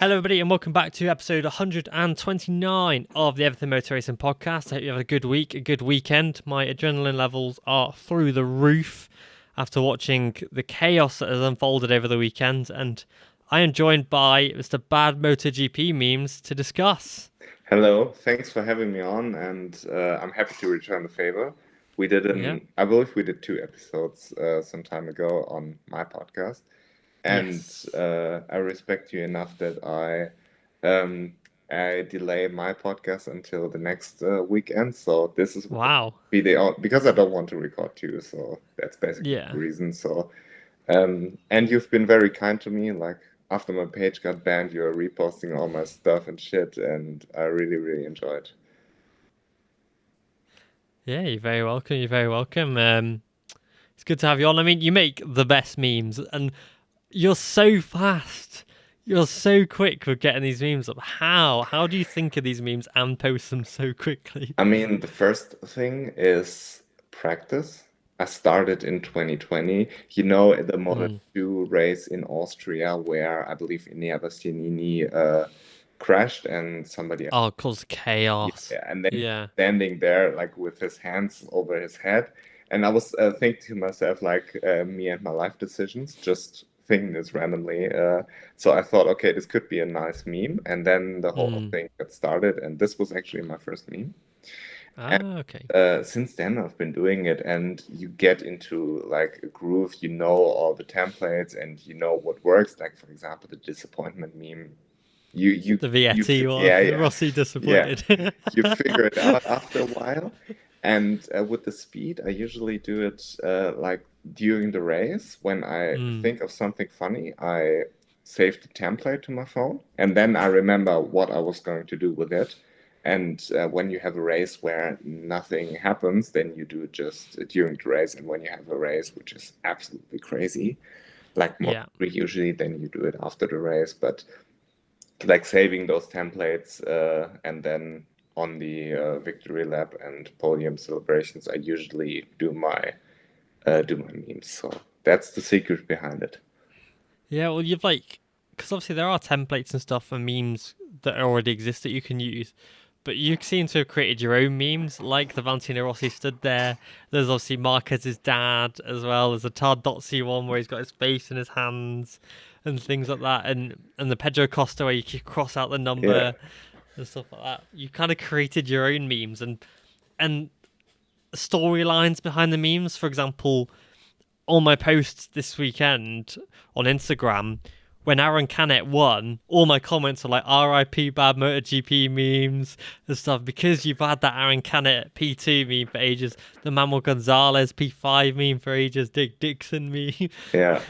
Hello, everybody, and welcome back to episode 129 of the Everything Moto Racing podcast. I hope you have a good week, a good weekend. My adrenaline levels are through the roof after watching the chaos that has unfolded over the weekend, and I am joined by Mr. BadMotoGPMemes to discuss. Hello, thanks for having me on, and I'm happy to return the favor. Yeah. I believe we did two episodes some time ago on my podcast, and Yes. I respect you enough that um, I delay my podcast until the next weekend. So this is Wow. because I don't want to record two, so that's basically Yeah. the reason. So and you've been very kind to me. Like after my page got banned, you were reposting all my stuff and shit, and I really, really enjoyed. Yeah, you're very welcome. You're very welcome. It's good to have you on. I mean, you make the best memes, and you're so fast. You're so quick with getting these memes up. How? How do you think of these memes and post them so quickly? I mean, the first thing is practice. I started in 2020. You know, the Model Mm. 2 race in Austria, where I believe Enea Bastianini crashed and somebody else. Oh, it causes chaos. Yeah, and then he's Yeah. standing there like with his hands over his head. And I was thinking to myself, like, me and my life decisions, just thinking this randomly. So I thought, okay, this could be a nice meme. And then the whole Mm. thing got started, and this was actually my first meme. And Ah, okay. since then, I've been doing it, and you get into like a groove, you know all the templates, and you know what works. Like, for example, the disappointment meme. The Vietti one. Yeah, yeah. Rossi Yeah, disappointed. you figure it out after a while. And with the speed, I usually do it like during the race. When I Mm. think of something funny, I save the template to my phone, and then I remember what I was going to do with it. And when you have a race where nothing happens, then you do it just during the race. And when you have a race which is absolutely crazy, like more Yeah. usually, then you do it after the race. But like saving those templates and then on the victory lap and podium celebrations, I usually do my memes. So that's the secret behind it. Yeah, well, you've like, because obviously there are templates and stuff and memes that already exist that you can use, but you seem to have created your own memes, like the Valentino Rossi stood there. There's obviously Marquez's dad as well. There's a Tardozzi one where he's got his face in his hands and things like that, and the Pedro Acosta where you can cross out the Yeah, number and stuff like that. You kind of created your own memes and storylines behind the memes. For example, on my posts this weekend on Instagram, when Aaron Canet won, all my comments are like RIP bad MotoGP memes and stuff because you've had that Aaron Canet P2 meme for ages, the Manuel Gonzalez P5 meme for ages, Dick Dixon meme. yeah.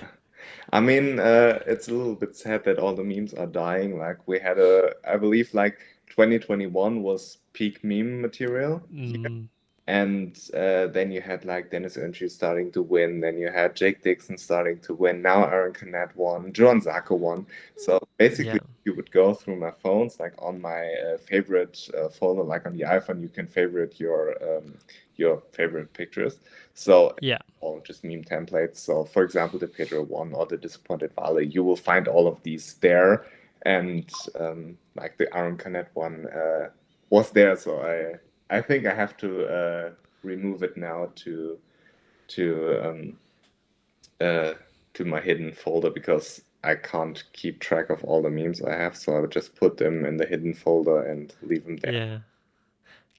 I mean, it's a little bit sad that all the memes are dying. Like I believe like 2021 was peak meme material. Mm, And then you had like Dennis Earnshaw starting to win. Then you had Jake Dixon starting to win. Now Aaron Canet won. John Zarco won. So yeah, basically, you would go through my phones, like on my favorite folder, like on the iPhone, you can favorite your favorite pictures. So yeah, all just meme templates. So for example, the Pedro one or the Disappointed Vale, you will find all of these there. And like the Aaron Canet one was there, so I think I have to remove it now to um, uh, to my hidden folder because I can't keep track of all the memes I have. So I would just put them in the hidden folder and leave them there. yeah.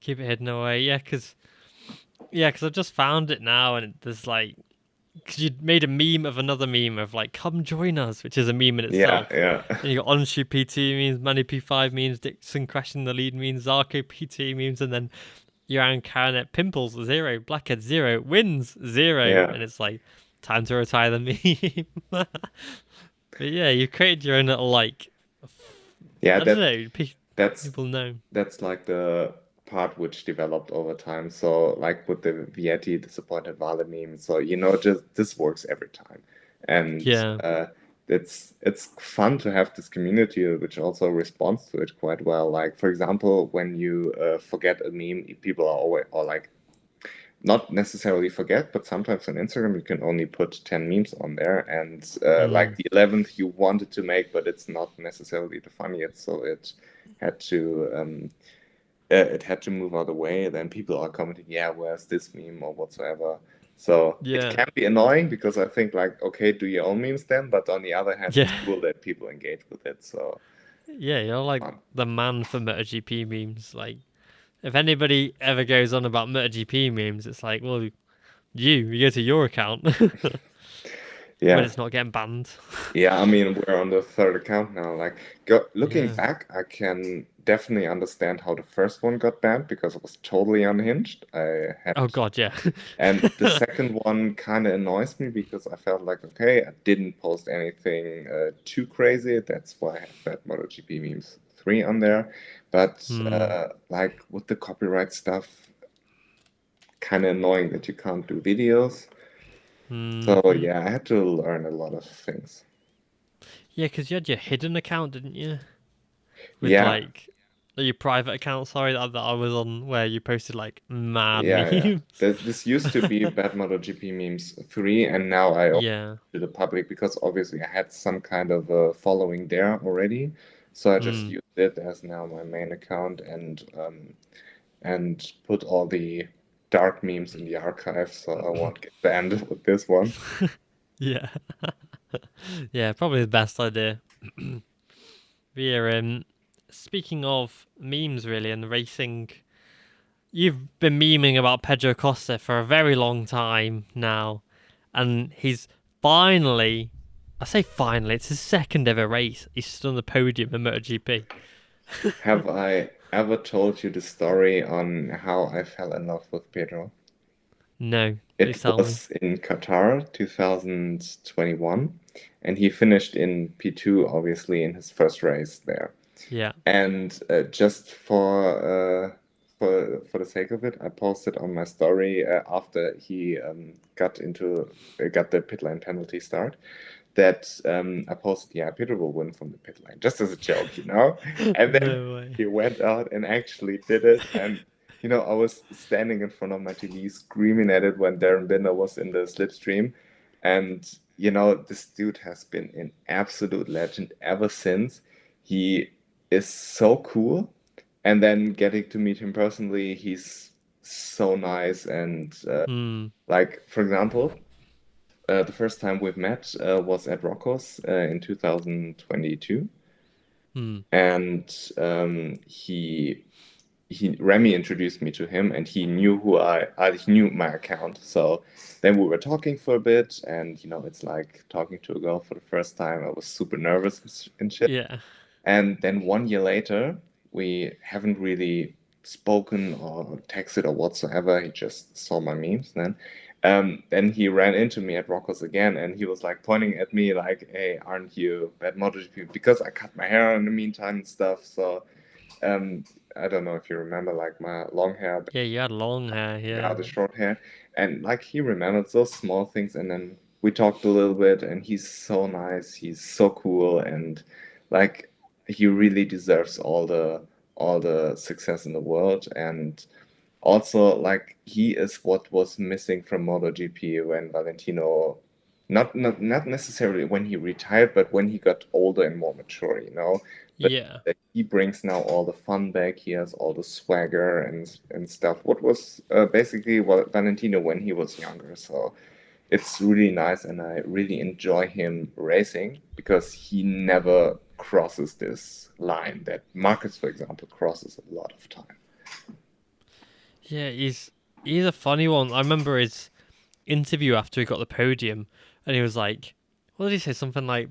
Keep it hidden away. Yeah, because I've just found it now, and there's like because you made a meme of another meme of like "Come join us," which is a meme in Yeah, itself. yeah, Then you got Onshu P2 memes, Manny P5 memes, Dixon crashing the lead memes, Zarko P2 memes, and then Johan Caranet Pimples 0, Blackhead 0, wins 0, yeah, and it's like time to retire the meme. But yeah, you created your own little like yeah. I don't know, That's people know. that's like the part which developed over time. So like with the Vietti disappointed Vale meme, so just this works every time. And Yeah, it's fun to have this community which also responds to it quite well. Like for example, when you forget a meme, people are always or like not necessarily forget, but sometimes on Instagram you can only put 10 memes on there, and like the 11th you wanted to make, but it's not necessarily the funniest, so had to it had to move out of the way. Then people are commenting, yeah, where's this meme or whatsoever. So it Yeah. can be annoying because I think like, okay, do your own memes then, but on the other hand, it's Yeah. cool that people engage with it. So Yeah, you're like fun. the man for MotoGP memes. Like, if anybody ever goes on about MotoGP memes, it's like, well, you go to your account when Yeah. it's not getting banned. Yeah, I mean, we're on the third account now. Like, looking Yeah. back, I can definitely understand how the first one got banned because it was totally unhinged. I Oh had, God, yeah. and the second one kind of annoys me because I felt like, okay, I didn't post anything too crazy. That's why I have that MotoGP memes 3 on there. But Hmm. like with the copyright stuff, kind of annoying that you can't do videos. So Hmm. yeah, I had to learn a lot of things. Yeah, because you had your hidden account, didn't you? With Yeah. like your private account. Sorry, that I was on, where you posted like mad Yeah, yeah. memes. This used to be BadMotoGPMemes 3, and now I open Yeah. to the public because obviously I had some kind of a following there already. So I just Hmm. used it as now my main account and put all the dark memes in the archive so I won't get banned with this one. Yeah. Yeah, probably the best idea. Yeah, speaking of memes, really, and racing, you've been memeing about Pedro Acosta for a very long time now, and he's finally, I say finally, it's his second ever race. He's stood on the podium in MotoGP. Have I ever told you the story on how I fell in love with Pedro? No, please It tell me. was in Qatar 2021, and he finished in P2, obviously, in his first race there. Yeah. And just for the sake of it, I posted on my story after he got the pit lane penalty start that I posted, yeah, Peter will win from the pit lane, just as a joke, you know? And then No way. he went out and actually did it. And, you know, I was standing in front of my TV screaming at it when Darren Binder was in the slipstream. And, you know, this dude has been an absolute legend ever since. He is so cool. And then getting to meet him personally, he's so nice. And, Hmm. like, for example, the first time we've met was at Rocco's in 2022, Hmm. and he Remy introduced me to him, and he knew he knew my account. So then we were talking for a bit, and you know, it's like talking to a girl for the first time. I was super nervous and shit. Yeah. And then 1 year later, we haven't really spoken or texted or whatsoever. He just saw my memes then. Then he ran into me at Rocco's again and he was like pointing at me like, hey, aren't you bad MotoGP? Because I cut my hair in the meantime and stuff. So um, I don't know if you remember like my long hair, Yeah, you had long hair. now Yeah. the short hair. And like he remembered those small things and then we talked a little bit and he's so nice, he's so cool and like he really deserves all the success in the world and also like he is what was missing from MotoGP when Valentino not necessarily when he retired, but when he got older and more mature, you know. But Yeah. he brings now all the fun back. He has all the swagger and stuff. What was basically what Valentino when he was younger. So it's really nice, and I really enjoy him racing because he never crosses this line that Marquez, for example, crosses a lot of time. Yeah, he's a funny one. I remember his interview after he got the podium, and he was like, "What did he say? Something like,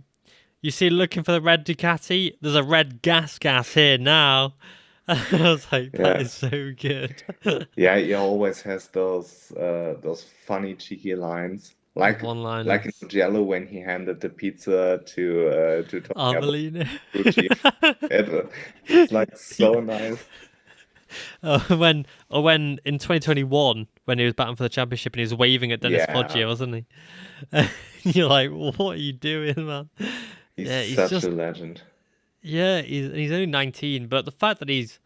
you see, looking for the red Ducati. There's a red gas here now." I was like, "That Yeah. is so good." Yeah, he always has those funny cheeky lines, Those like in one-liners. Mugello when he handed the pizza to Tony Avelino. Abertucci. It's like so Yeah. nice. When in 2021 when he was batting for the championship and he was waving at Dennis Yeah, Foggia, wasn't he? You're like, what are you doing, man? he's Yeah, he's such a just legend. yeah, he's only 19, but the fact that he's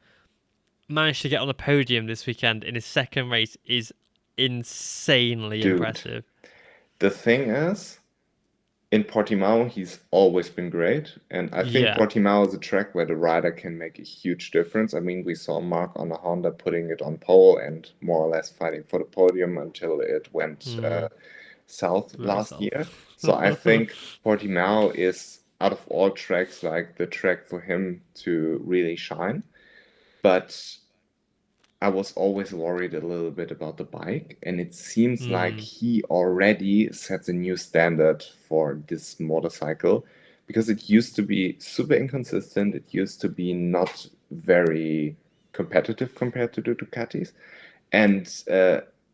managed to get on a podium this weekend in his second race is insanely Dude, impressive. the thing is, in Portimao, he's always been great. And I think Yeah. Portimao is a track where the rider can make a huge difference. I mean, we saw Mark on a Honda putting it on pole and more or less fighting for the podium until it went Mm, south very last soft. year. So I think Portimao is, out of all tracks, like the track for him to really shine. But I was always worried a little bit about the bike, and it seems like Mm, he already sets a new standard for this motorcycle because it used to be super inconsistent. It used to be not very competitive compared to the Ducatis, and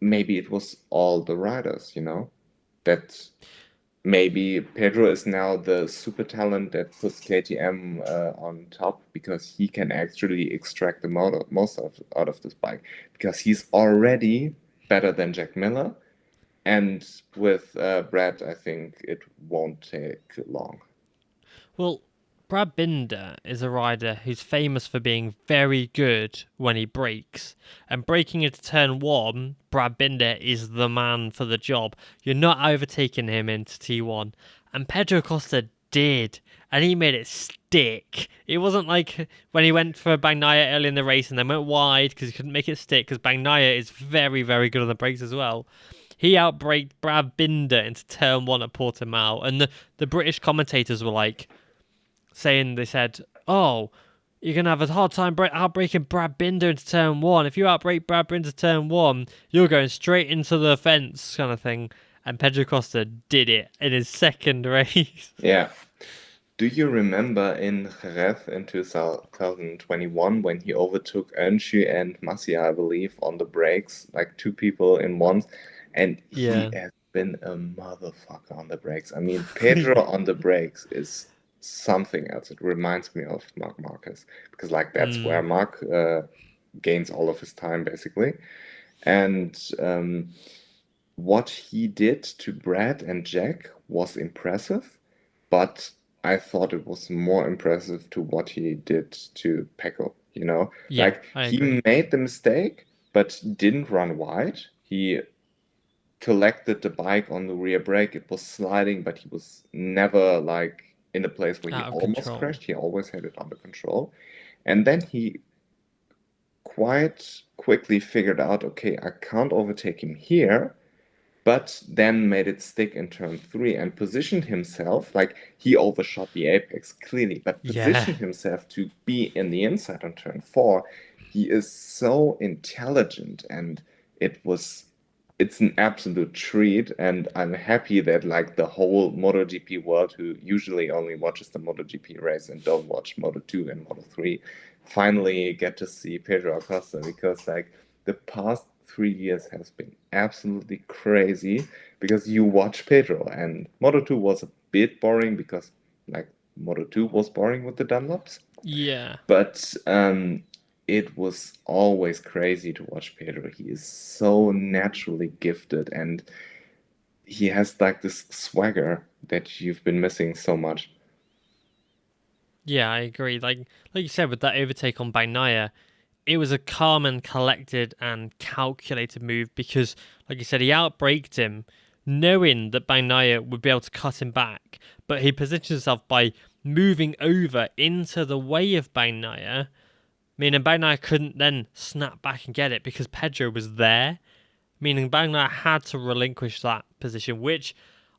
maybe it was all the riders, that maybe Pedro is now the super talent that puts KTM on top because he can actually extract the most out of this bike because he's already better than Jack Miller. And with Brad, I think it won't take long. well, Brad Binder is a rider who's famous for being very good when he brakes. And braking into turn one, Brad Binder is the man for the job. You're not overtaking him into T1. And Pedro Costa did. And he made it stick. It wasn't like when he went for Bagnaia early in the race and then went wide because he couldn't make it stick because Bagnaia is very, very good on the brakes as well. He outbraked Brad Binder into turn one at Portimao. And the British commentators were like, they said, "Oh, you're gonna have a hard time outbreaking Brad Binder into turn one. If you outbreak Brad Binder into turn one, you're going straight into the fence," kind of thing. And Pedro Costa did it in his second race. Yeah. Do you remember in Jerez in 2021 when he overtook Ernst and Masia, I believe, on the brakes, like two people in one, and he Yeah, has been a motherfucker on the brakes. I mean, Pedro yeah. on the brakes is something else. It reminds me of Marc Marquez because, like, that's where Mm, Marc gains all of his time basically. And what he did to Brad and Jack was impressive, but I thought it was more impressive to what he did to Pecco, yeah, Like I agree. he made the mistake, but didn't run wide. He collected the bike on the rear brake. It was sliding, but he was never like in a place where he Out of almost control. crashed. He always had it under control. And then he quite quickly figured out, okay, I can't overtake him here, but then made it stick in turn three and positioned himself like he overshot the apex clearly, but Yeah, positioned himself to be in the inside on turn four. He is so intelligent, and it's an absolute treat. And I'm happy that like the whole MotoGP world, who usually only watches the MotoGP race and don't watch Moto2 and Moto3, finally get to see Pedro Acosta because like the past 3 years has been absolutely crazy because you watch Pedro and Moto2 was a bit boring because like Moto2 was boring with the Dunlops, yeah, but it was always crazy to watch Pedro. He is so naturally gifted and he has like this swagger that you've been missing so much. yeah. I agree. Like you said, with that overtake on Bagnaia, it was a calm and collected and calculated move because, like you said, he outbraked him, knowing that Bagnaia would be able to cut him back. But he positioned himself by moving over into the way of Bagnaia, meaning Bagnaia couldn't then snap back and get it because Pedro was there. Meaning Bagnaia had to relinquish that position, which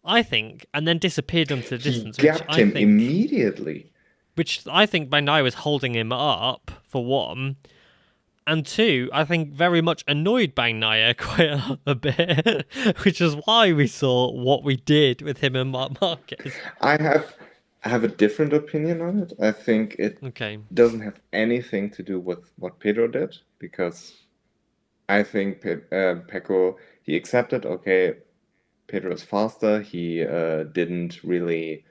I think, and then disappeared into the He distance, gapped him immediately. which I think Bagnaia was holding him up for one. And two, I think very much annoyed Bagnaia quite a bit, which is why we saw what we did with him and Marquez. I have I have a different opinion on it. I think it Okay. doesn't have anything to do with what Pedro did because I think Pecco he accepted. Okay, Pedro is faster. He didn't really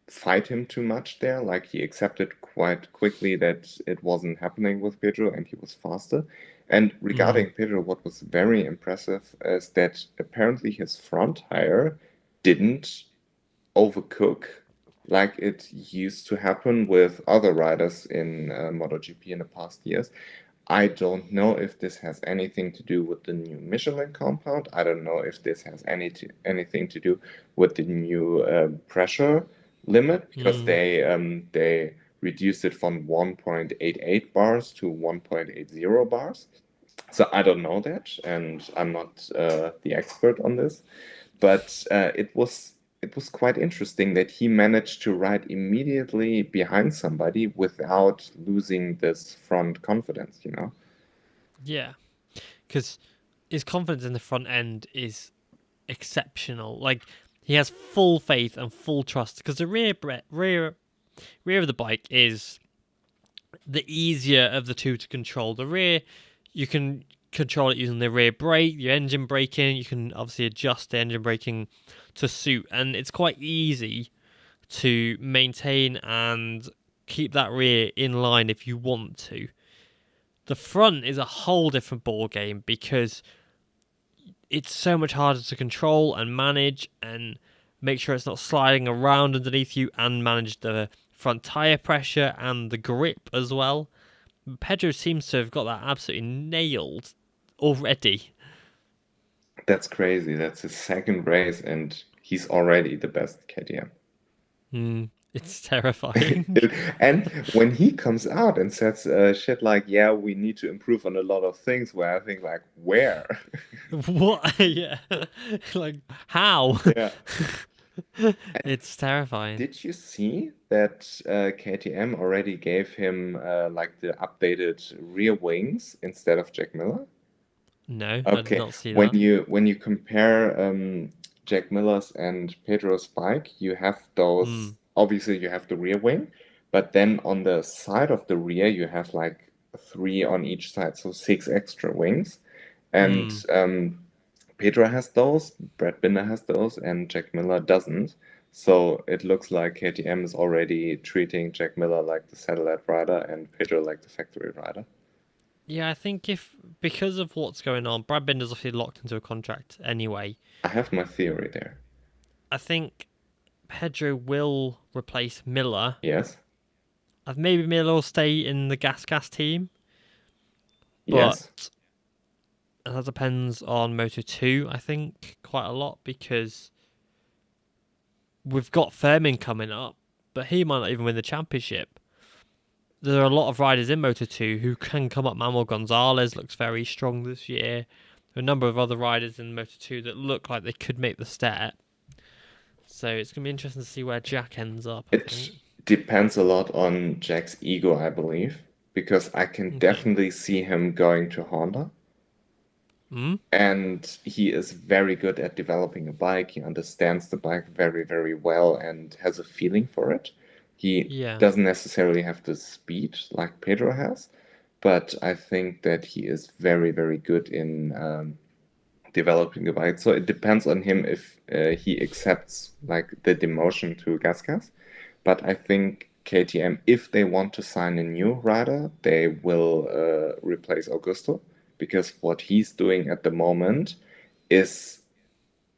fight him too much there. Like he accepted quite quickly that it wasn't happening with Pedro and he was faster. And Mm, regarding Pedro, what was very impressive is that apparently his front tire didn't overcook like it used to happen with other riders in MotoGP in the past years. I don't know if this has anything to do with the new Michelin compound. I don't know if this has anything to do with the new pressure limit because Mm, they reduced it from 1.88 bars to 1.80 bars. So I don't know that, and I'm not the expert on this, but it was quite interesting that he managed to ride immediately behind somebody without losing this front confidence, you know? yeah, because his confidence in the front end is exceptional. Like he has full faith and full trust because the rear of the bike is the easier of the two to control. The rear, you can control it using the rear brake, your engine braking. You can obviously adjust the engine braking to suit, and it's quite easy to maintain and keep that rear in line if you want to. The front is a whole different ball game because it's so much harder to control and manage and make sure it's not sliding around underneath you and manage the front tire pressure and the grip as well. Pedro seems to have got that absolutely nailed already. That's crazy. That's his second race, and he's already the best KTM. It's terrifying. And when he comes out and says shit like, "Yeah, we need to improve on a lot of things," where I think like, where? What? Yeah. Like, how? Yeah. It's terrifying. Did you see that KTM already gave him like the updated rear wings instead of Jack Miller? No, I did Okay, not see when that. you compare Jack Miller's and Pedro's bike, you have those. Hmm. Obviously, you have the rear wing, but then on the side of the rear, you have like three on each side, so six extra wings. And Hmm. Pedro has those, Brad Binder has those, and Jack Miller doesn't. So it looks like KTM is already treating Jack Miller like the satellite rider and Pedro like the factory rider. Yeah, I think if because of what's going on, Brad Binder's obviously locked into a contract anyway. I have my theory there. I think Pedro will replace Miller. Yes, Maybe Miller will stay in the GasGas team, yes. but that depends on Moto 2, I think, quite a lot because we've got Furman coming up, but he might not even win the championship. There are a lot of riders in Moto 2 who can come up. Manuel Gonzalez looks very strong this year. There are a number of other riders in Moto 2 that look like they could make the step. So it's going to be interesting to see where Jack ends up, I It think. depends a lot on Jack's ego, I believe, because I can Okay. definitely see him going to Honda. Hmm? And he is very good at developing a bike. He understands the bike very, very well and has a feeling for it. He Yeah. doesn't necessarily have the speed like Pedro has, but I think that he is very, very good in developing the bike. So it depends on him if he accepts like the demotion to GasGas. But I think KTM, if they want to sign a new rider, they will replace Augusto because what he's doing at the moment is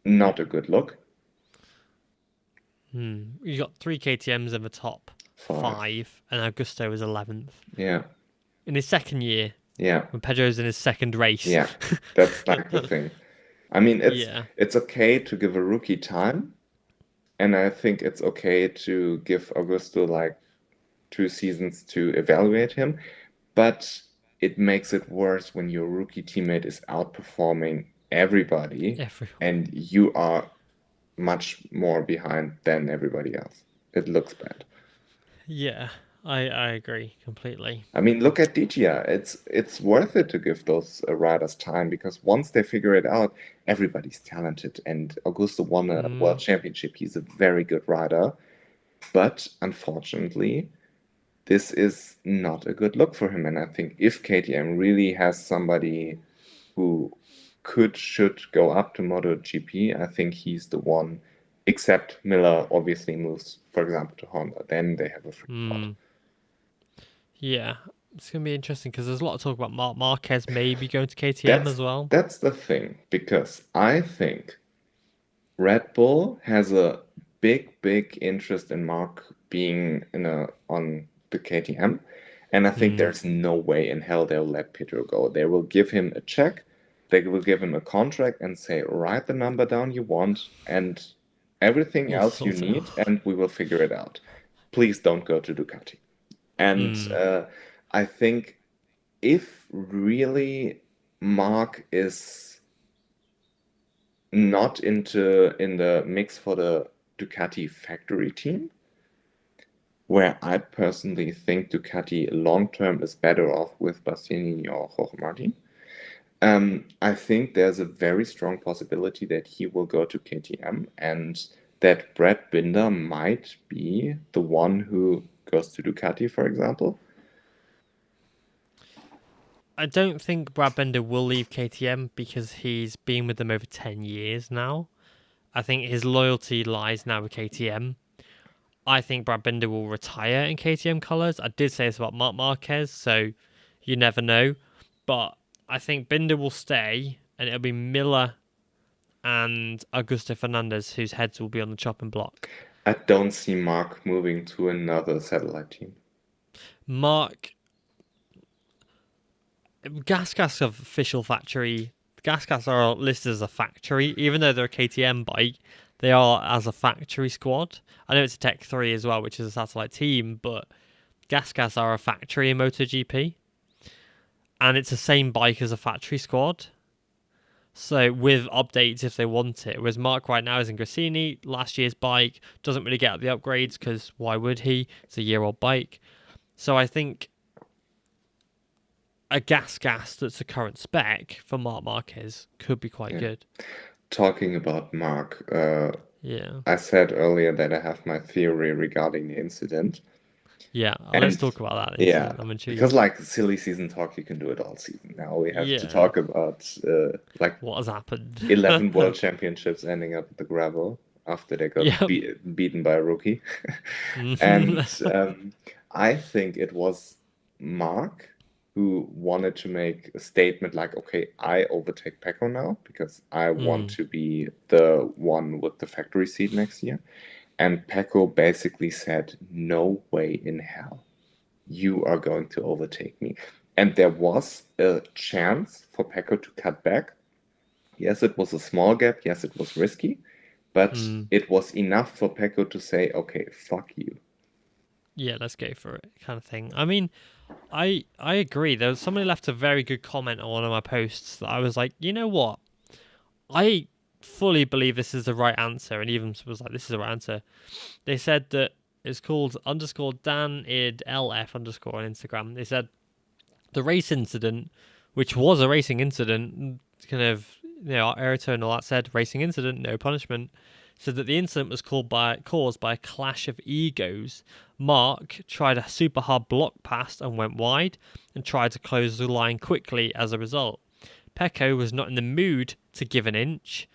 not a good look. You got three KTMs in the top Five. five, and Augusto is 11th. Yeah, In his second year, yeah, when Pedro's in his second race. yeah. That's like the thing. I mean, Yeah. it's okay to give a rookie time, and I think it's okay to give Augusto like 2 seasons to evaluate him. But it makes it worse when your rookie teammate is outperforming everybody Everyone. and you are much more behind than everybody else. It looks bad. Yeah, I agree completely. I mean, look at DGR. It's worth it to give those riders time because once they figure it out, everybody's talented. And Augusto won a world Mm, championship. He's a very good rider, but unfortunately, this is not a good look for him. And I think if KTM really has somebody who should go up to MotoGP, I think he's the one. Except Miller obviously moves, for example, to Honda. Then they have a free spot. mm, yeah, it's gonna be interesting because there's a lot of talk about Marquez maybe going to KTM That's as well. that's the thing because I think Red Bull has a big interest in Mark being in a on the KTM, And I think Mm. there's no way in hell they'll let Pedro go. They will give him a check, they will give him a contract and say, write the number down you want and everything We'll else you sort it need, out. and we will figure it out. Please don't go to Ducati. And Mm. I think if really Mark is not in the mix for the Ducati factory team, where I personally think Ducati long term is better off with Bastianini or Jorge Martin. I think there's a very strong possibility that he will go to KTM and that Brad Binder might be the one who goes to Ducati, for example. I don't think Brad Bender will leave KTM because he's been with them over 10 years now. I think his loyalty lies now with KTM. I think Brad Binder will retire in KTM colours. I did say this about Marc Marquez, so you never know. But I think Binder will stay, and it'll be Miller and Augusto Fernandez whose heads will be on the chopping block. I don't see Mark moving to another satellite team. Mark, Gas have official factory. Gas are listed as a factory, even though they're a KTM bike. They are as a factory squad. I know it's a Tech 3 as well, which is a satellite team, but Gas are a factory in MotoGP. And it's the same bike as a factory squad. So with updates if they want it. Whereas Mark right now is in Grassini, last year's bike, doesn't really get the upgrades because why would he? It's a year-old bike. So I think a gas that's a current spec for Marc Marquez could be quite Yeah. good. Talking about Mark, Yeah. I said earlier that I have my theory regarding the incident. Yeah. Let's And talk about that yeah, incident. I'm because intrigued. like silly season talk, you can do it all season. Now we have to Yeah. talk about like What has happened? 11 world championships ending up at the gravel after they got Yep. beaten by a rookie. And I think it was Mark who wanted to make a statement like, okay, I overtake Pecco now because I want to be the one with the factory seat next year. And Pecco basically said, no way in hell you are going to overtake me. And there was a chance for Pecco to cut back. Yes, it was a small gap. Yes, it was risky, but it was enough for Pecco to say, okay, fuck you. Yeah, let's go for it, kind of thing. I mean, I agree. There was somebody left a very good comment on one of my posts that I was like, you know what? I fully believe this is the right answer, and even was like, this is the right answer. They said that it's called underscore DanIdLF underscore on Instagram. They said the race incident, which was a racing incident, kind of, Ayrton and all that said racing incident, no punishment. Said that the incident was caused by a clash of egos. Mark tried a super hard block pass and went wide, and tried to close the line quickly as a result. Pecco was not in the mood to give an inch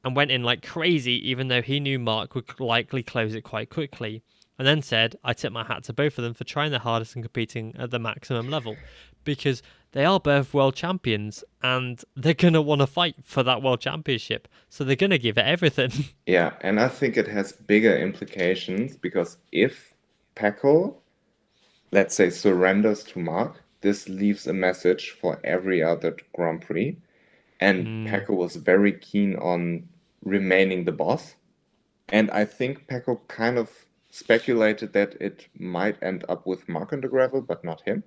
and went in like crazy, even though he knew Mark would likely close it quite quickly. And then said, I tip my hat to both of them for trying their hardest and competing at the maximum level because they are both world champions and they're going to want to fight for that world championship. So they're going to give it everything. Yeah, and I think it has bigger implications because if Pecco, let's say, surrenders to Mark, this leaves a message for every other Grand Prix. And Mm, Pecco was very keen on remaining the boss. And I think Pecco kind of speculated that it might end up with Mark on the gravel, but not him.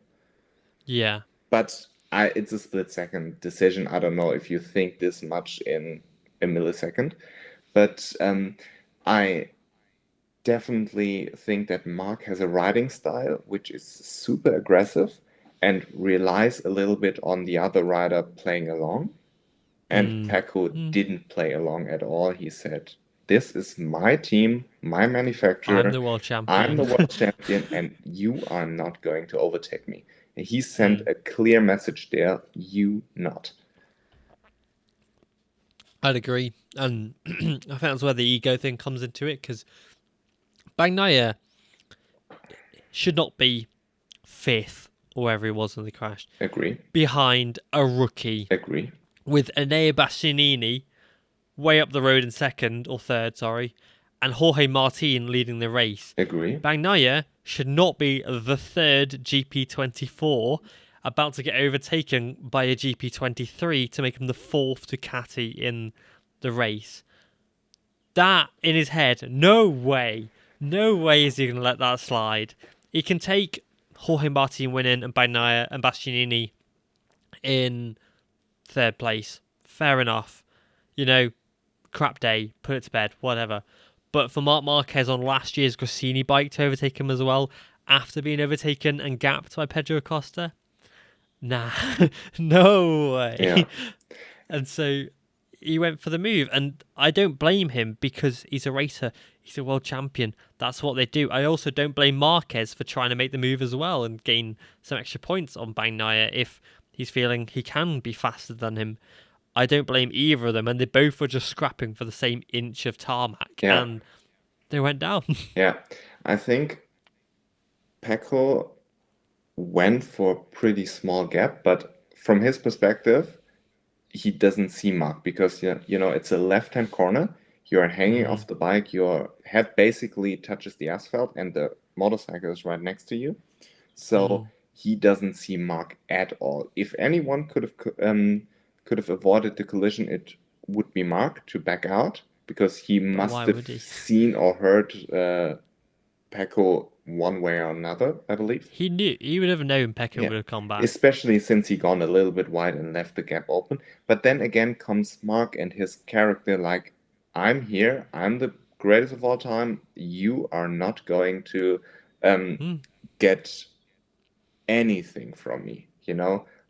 yeah. But it's a split-second decision. I don't know if you think this much in a millisecond. But I definitely think that Mark has a riding style which is super aggressive and relies a little bit on the other rider playing along. And Mm, Pecco mm. didn't play along at all. He said, this is my team, my I'm manufacturer. the world I'm champion. the world champion, and you are not going to overtake me. And he sent Mm. a clear message there, you not. I'd agree. And I think that's where the ego thing comes into it because Bagnaia should not be fifth or wherever he was when they crashed Agree, behind a rookie agree. with Enea Bastianini way up the road in second or third, sorry, and Jorge Martin leading the race. Agree. Bagnaia should not be the third GP24 about to get overtaken by a GP23 to make him the fourth Ducati in the race. That in his head, no way is he going to let that slide. He can take Jorge Martin winning and Bagnaia and Bastianini in third place. Fair enough. Crap day, put it to bed, whatever. But for Marc Marquez on last year's Gresini bike to overtake him as well, after being overtaken and gapped by Pedro Acosta, nah, no way. Yeah. And so he went for the move, and I don't blame him because he's a racer. He's a world champion. That's what they do. I also don't blame Marquez for trying to make the move as well and gain some extra points on Bagnaia if he's feeling he can be faster than him. I don't blame either of them, and they both were just scrapping for the same inch of tarmac, and they went down. Yeah, I think Pecco went for a pretty small gap, but from his perspective, he doesn't see Mark because it's a left-hand corner. You are hanging off the bike. Your head basically touches the asphalt, and the motorcycle is right next to you. So he doesn't see Mark at all. If anyone could have avoided the collision, it would be Mark to back out because he must have seen or heard Pecco one way or another, I believe. He would have known Pecco would have come back. Especially since he gone a little bit wide and left the gap open. But then again comes Mark and his character like, I'm here, I'm the greatest of all time, you are not going to get anything from me,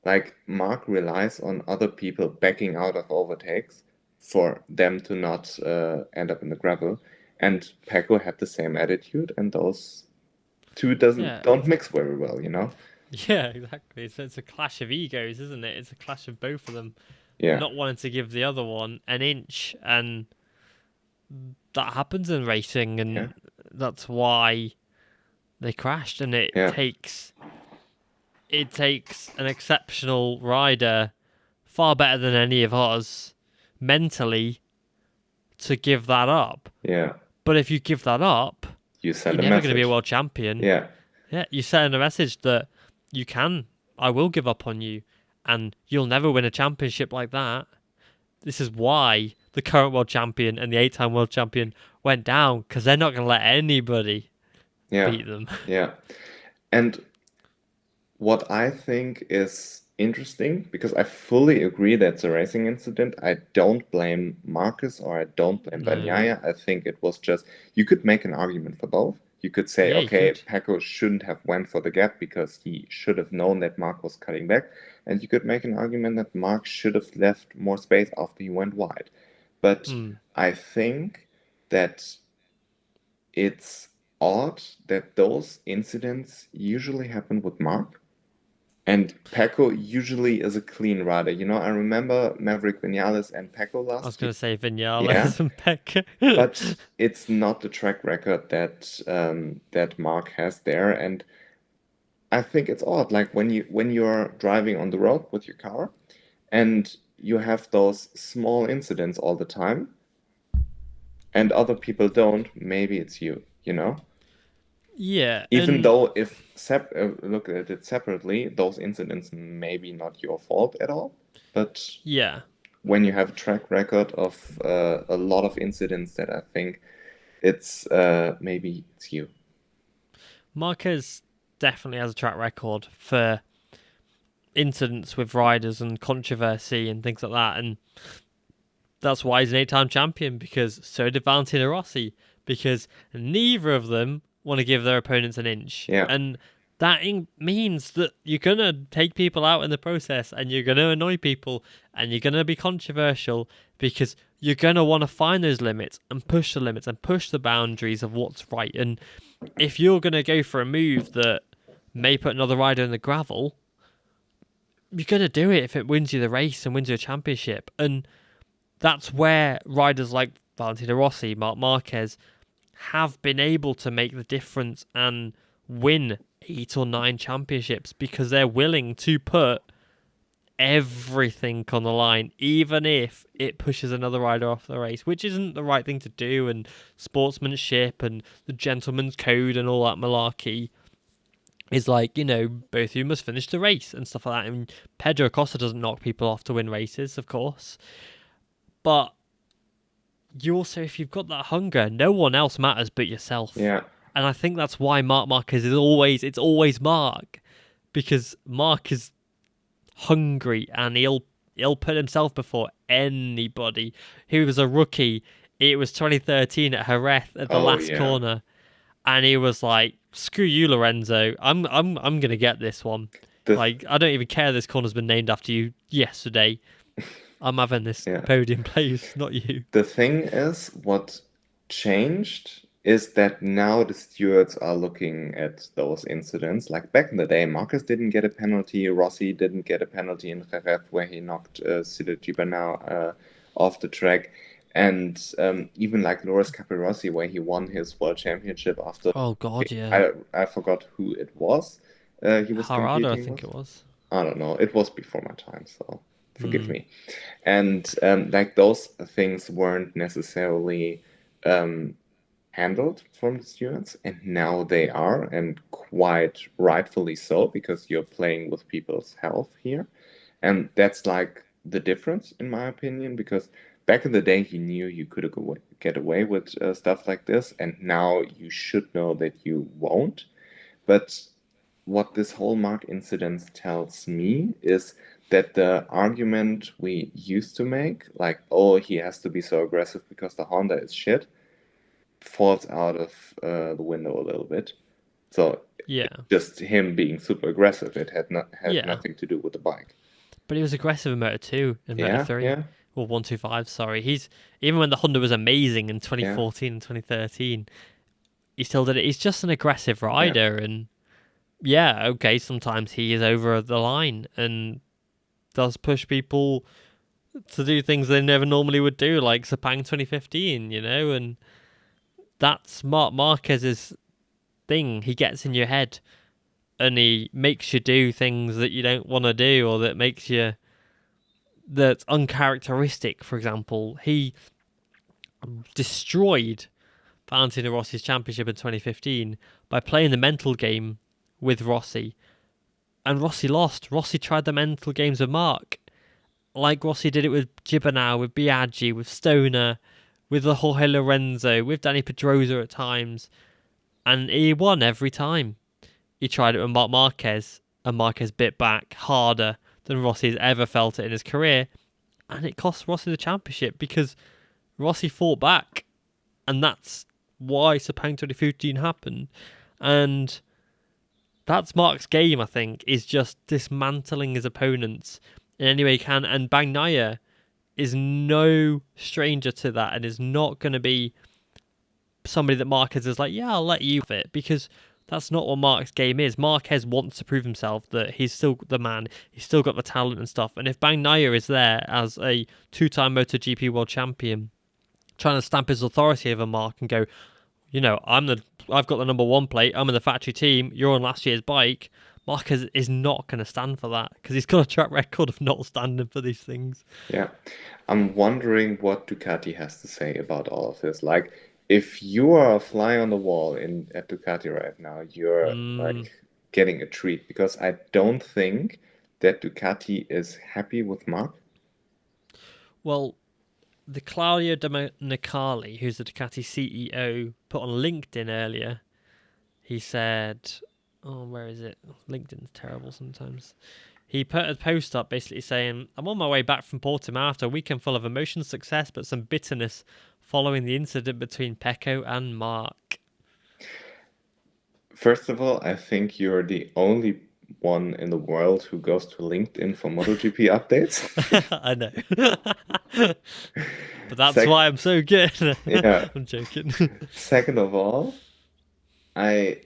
Like Mark relies on other people backing out of overtakes for them to not end up in the gravel. And Pecco had the same attitude, and those two don't mix very well, Yeah, exactly. It's a clash of egos, isn't it? It's a clash of both of them. Yeah. Not wanting to give the other one an inch, and that happens in racing, and that's why they crashed. And it takes an exceptional rider, far better than any of us, mentally, to give that up. Yeah. But if you give that up, you're never going to be a world champion. Yeah. Yeah, you send a message that I will give up on you, and you'll never win a championship like that. This is why the current world champion and the 8-time world champion went down, because they're not going to let anybody beat them. Yeah. And what I think is interesting, because I fully agree that's a racing incident. I don't blame Marquez or I don't blame Bagnaia. I think it was just, you could make an argument for both. You could say, Pecco shouldn't have went for the gap because he should have known that Mark was cutting back. And you could make an argument that Mark should have left more space after he went wide. But I think that it's odd that those incidents usually happen with Mark. And Pecco usually is a clean rider. I remember Maverick Vinales and Pecco last year. I was going to say Vinales and Pecco. But it's not the track record that Mark has there. And I think it's odd. Like when you're driving on the road with your car and you have those small incidents all the time and other people don't, maybe it's you, Yeah. Even though if look at it separately, those incidents maybe not your fault at all. But when you have a track record of a lot of incidents, that I think it's maybe it's you. Marquez definitely has a track record for incidents with riders and controversy and things like that, and that's why he's an 8-time champion, because so did Valentino Rossi, because neither of them want to give their opponents an inch. And that means that you're going to take people out in the process, and you're going to annoy people, and you're going to be controversial, because you're going to want to find those limits and push the limits and push the boundaries of what's right. And if you're going to go for a move that may put another rider in the gravel, you're going to do it if it wins you the race and wins you a championship. And that's where riders like Valentino Rossi, Marc Marquez, have been able to make the difference and win 8 or 9 championships, because they're willing to put everything on the line, even if it pushes another rider off the race, which isn't the right thing to do, and sportsmanship and the gentleman's code and all that malarkey is like, both of you must finish the race and stuff like that. And Pedro Acosta doesn't knock people off to win races, of course. But you also, if you've got that hunger, no one else matters but yourself. Yeah. And I think that's why Marc Marquez it's always Marc. Because Marc is hungry and he'll put himself before anybody. He was a rookie. It was 2013 at Jerez at the Oh last yeah. corner, and he was like, "Screw you, Lorenzo. I'm gonna get this one. The Like, I don't even care. This corner's been named after you yesterday. I'm having this yeah. podium place, not you." The thing is, what changed is that now the stewards are looking at those incidents. Like back in the day, Marcus didn't get a penalty, Rossi didn't get a penalty in Jerez where he knocked Ciro Gibernau off the track. And even like Loris Capirossi, where he won his world championship after Oh God, yeah. I forgot who it was he was Harada, I competing think with. it was. I don't know. It was before my time, so forgive Hmm. me. And like those things weren't necessarily um, handled from the students, and now they are, and quite rightfully so, because you're playing with people's health here. And that's like the difference, in my opinion, because back in the day, you knew you could get away with stuff like this, and now you should know that you won't. But what this whole Mark incident tells me is that the argument we used to make, like, oh, he has to be so aggressive because the Honda is shit, falls out of the window a little bit. So Yeah, it's just him being super aggressive. It had yeah. nothing to do with the bike. But he was aggressive in Moto 2 and Moto Yeah, 3. yeah, Well, 125, sorry. He's even when the Honda was amazing in yeah, 2014 and 2013, he still did it. He's just an aggressive yeah, rider, and yeah, okay, sometimes he is over the line and does push people to do things they never normally would do, like Sepang 2015, and that's Mark Marquez's thing. He gets in your head and he makes you do things that you don't want to do, or that's uncharacteristic. For example, he destroyed Valentino Rossi's championship in 2015 by playing the mental game with Rossi, and Rossi lost. Rossi tried the mental games with Mark, like Rossi did it with Gibernau, with Biaggi, with Stoner, with the Jorge Lorenzo, with Danny Pedrosa at times, and he won every time. He tried it with Marc Marquez, and Marquez bit back harder than Rossi has ever felt it in his career, and it cost Rossi the championship because Rossi fought back, and that's why Sepang 2015 happened. And that's Mark's game, I think, is just dismantling his opponents in any way he can. And Bagnaia is no stranger to that and is not going to be somebody that Marquez is like, yeah, I'll let you have it, because that's not what Mark's game is. Marquez wants to prove himself that he's still the man, he's still got the talent and stuff. And if Bagnaia is there as a two-time MotoGP world champion, trying to stamp his authority over Mark and go, I've got the number one plate, I'm in the factory team, you're on last year's bike. Marquez is not going to stand for that because he's got a track record of not standing for these things. yeah. I'm wondering what Ducati has to say about all of this. Like, if you are a fly on the wall in at Ducati right now, you're Mm, like getting a treat, because I don't think that Ducati is happy with Mark. well, the Claudio Domenicali, who's the Ducati CEO, put on LinkedIn earlier. He said, "Oh, where is it? LinkedIn's terrible sometimes." He put a post up basically saying, "I'm on my way back from Portimao after a weekend full of emotion, success, but some bitterness following the incident between Pecco and Mark." First of all, I think you're the only one in the world who goes to LinkedIn for MotoGP updates. I know, but that's Sec why I'm so good. yeah. I'm joking. Second of all, I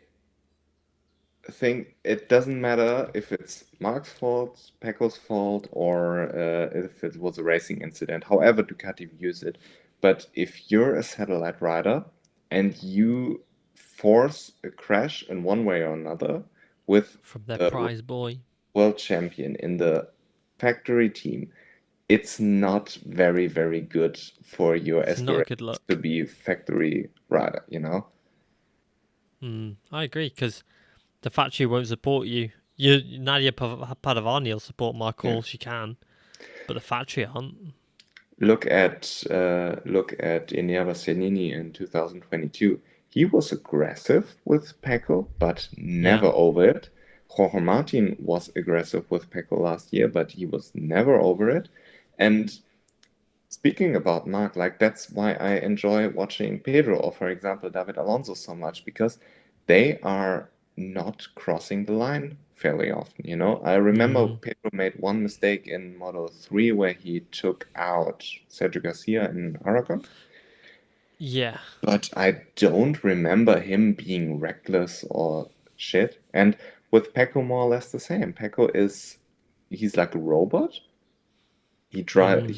think it doesn't matter if it's Mark's fault, Pecco's fault, or if it was a racing incident, however Ducati views it. But if you're a satellite rider and you force a crash in one way or another with From their the prize boy. world champion in the factory team, it's not very, very good for your It's not a good aspirations to look. be factory rider, you know? I agree because the factory won't support you. Nadia Padovani will support Mark Yeah. all she can, but the factory aren't. Look at Enea Bastianini in 2022. He was aggressive with Pecco, but Yeah. never over it. Jorge Martin was aggressive with Pecco last year, but he was never over it. And speaking about Mark, like that's why I enjoy watching Pedro or, for example, David Alonso so much because they are not crossing the line fairly often. I remember Mm, Pedro made one mistake in Moto 3 where he took out Sergio Garcia in Aragon, yeah. but I don't remember him being reckless or shit. And with Pecco, more or less the same. He's like a robot. He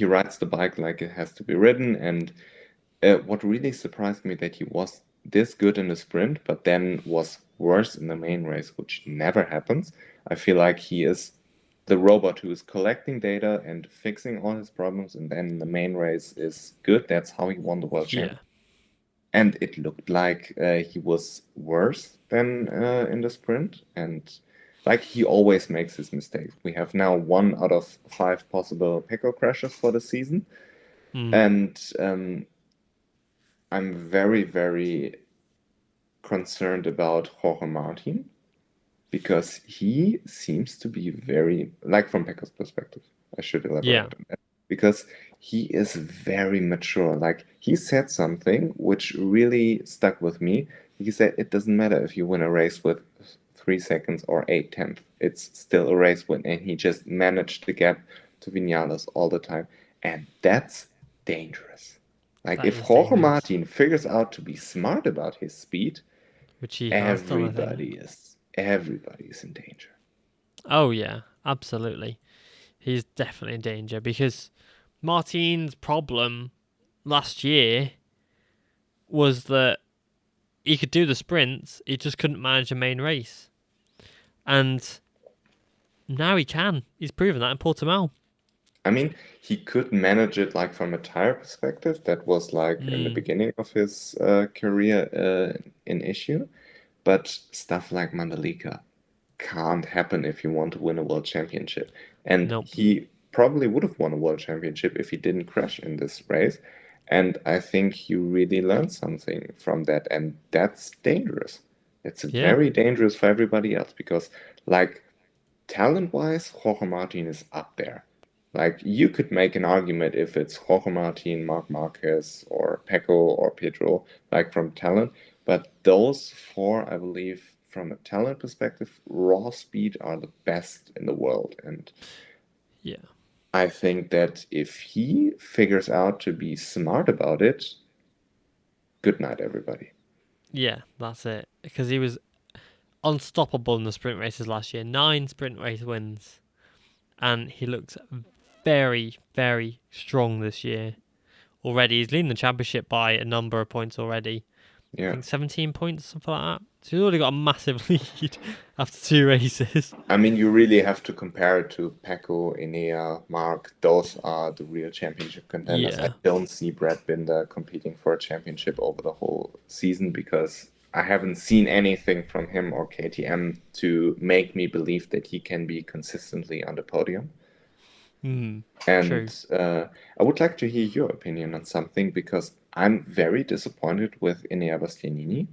rides the bike like it has to be ridden, and what really surprised me that he was this good in the sprint, but then was worse in the main race, which never happens. I feel like he is the robot who is collecting data and fixing all his problems, and then the main race is good. That's how he won the world Yeah. champion. And it looked like he was worse than in the sprint, and like he always makes his mistakes. We have now 1 out of 5 possible Pecco crashes for the season, Mm, and I'm very, very concerned about Jorge Martin because he seems to be very, like from Pecco's perspective, I should yeah. elaborate on that, because he is very mature. Like he said something which really stuck with me. He said it doesn't matter if you win a race with 3 seconds or 8 tenths, it's still a race win. And he just managed the gap to Vinales all the time. And that's dangerous. Like That if is Jorge dangerous. Martin figures out to be smart about his speed, Which he has done, I think. everybody is in danger. Oh yeah, absolutely. He's definitely in danger because Martin's problem last year was that he could do the sprints, he just couldn't manage a main race. And now he can. He's proven that in Portimao. I mean, he could manage it like from a tire perspective. That was like in the Mm, beginning of his career an issue. But stuff like Mandalika can't happen if you want to win a world championship. And nope. he probably would have won a world championship if he didn't crash in this race. And I think he really learned something from that. And that's dangerous. It's Yeah. very dangerous for everybody else because, like, talent-wise, Jorge Martin is up there. Like you could make an argument if it's Jorge Martin, Marc Marquez, or Pecco or Pedro, like from talent. But those four, I believe, from a talent perspective, raw speed are the best in the world. And Yeah. I think that if he figures out to be smart about it, good night, everybody. Yeah, that's it. Because he was unstoppable in the sprint races last year. 9 sprint race wins. And he looks very, very strong this year already. He's leading the championship by a number of points already. I Yeah. think 17 points, something like that. So he's already got a massive lead after 2 races. I mean, you really have to compare it to Pecco, Enea, Mark. Those are the real championship contenders. I Yeah. don't see Brad Binder competing for a championship over the whole season because I haven't seen anything from him or KTM to make me believe that he can be consistently on the podium. True. And I would like to hear your opinion on something because I'm very disappointed with Enea Bastianini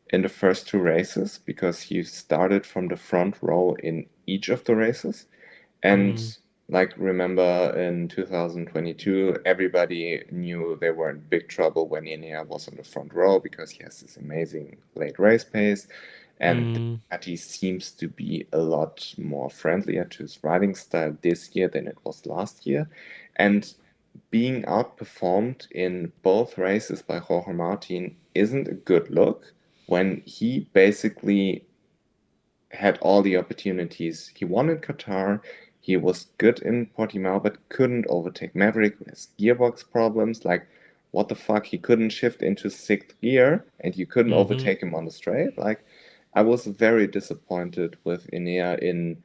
in the first 2 races because he started from the front row in each of the races. And like remember in 2022, everybody knew they were in big trouble when Ineos was on the front row because he has this amazing late race pace. And Ducati seems to be a lot more friendlier to his riding style this year than it was last year. And being outperformed in both races by Jorge Martin isn't a good look when he basically had all the opportunities. He won in Qatar, he was good in Portimao, but couldn't overtake Maverick with his gearbox problems. Like, what the fuck? He couldn't shift into sixth gear and you couldn't Mm-hmm. overtake him on the straight. Like, I was very disappointed with Enea in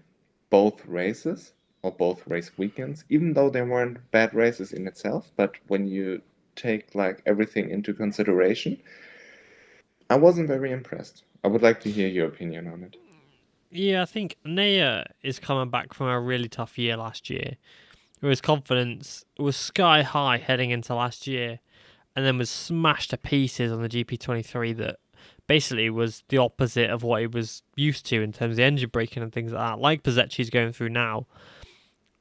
both races. or both race weekends, even though they weren't bad races in itself. But when you take like everything into consideration, I wasn't very impressed. I would like to hear your opinion on it. Yeah, I think Naya is coming back from a really tough year last year, where his confidence was sky high heading into last year, and then was smashed to pieces on the GP23 that basically was the opposite of what he was used to in terms of the engine braking and things like that, like Pozzacci's going through now.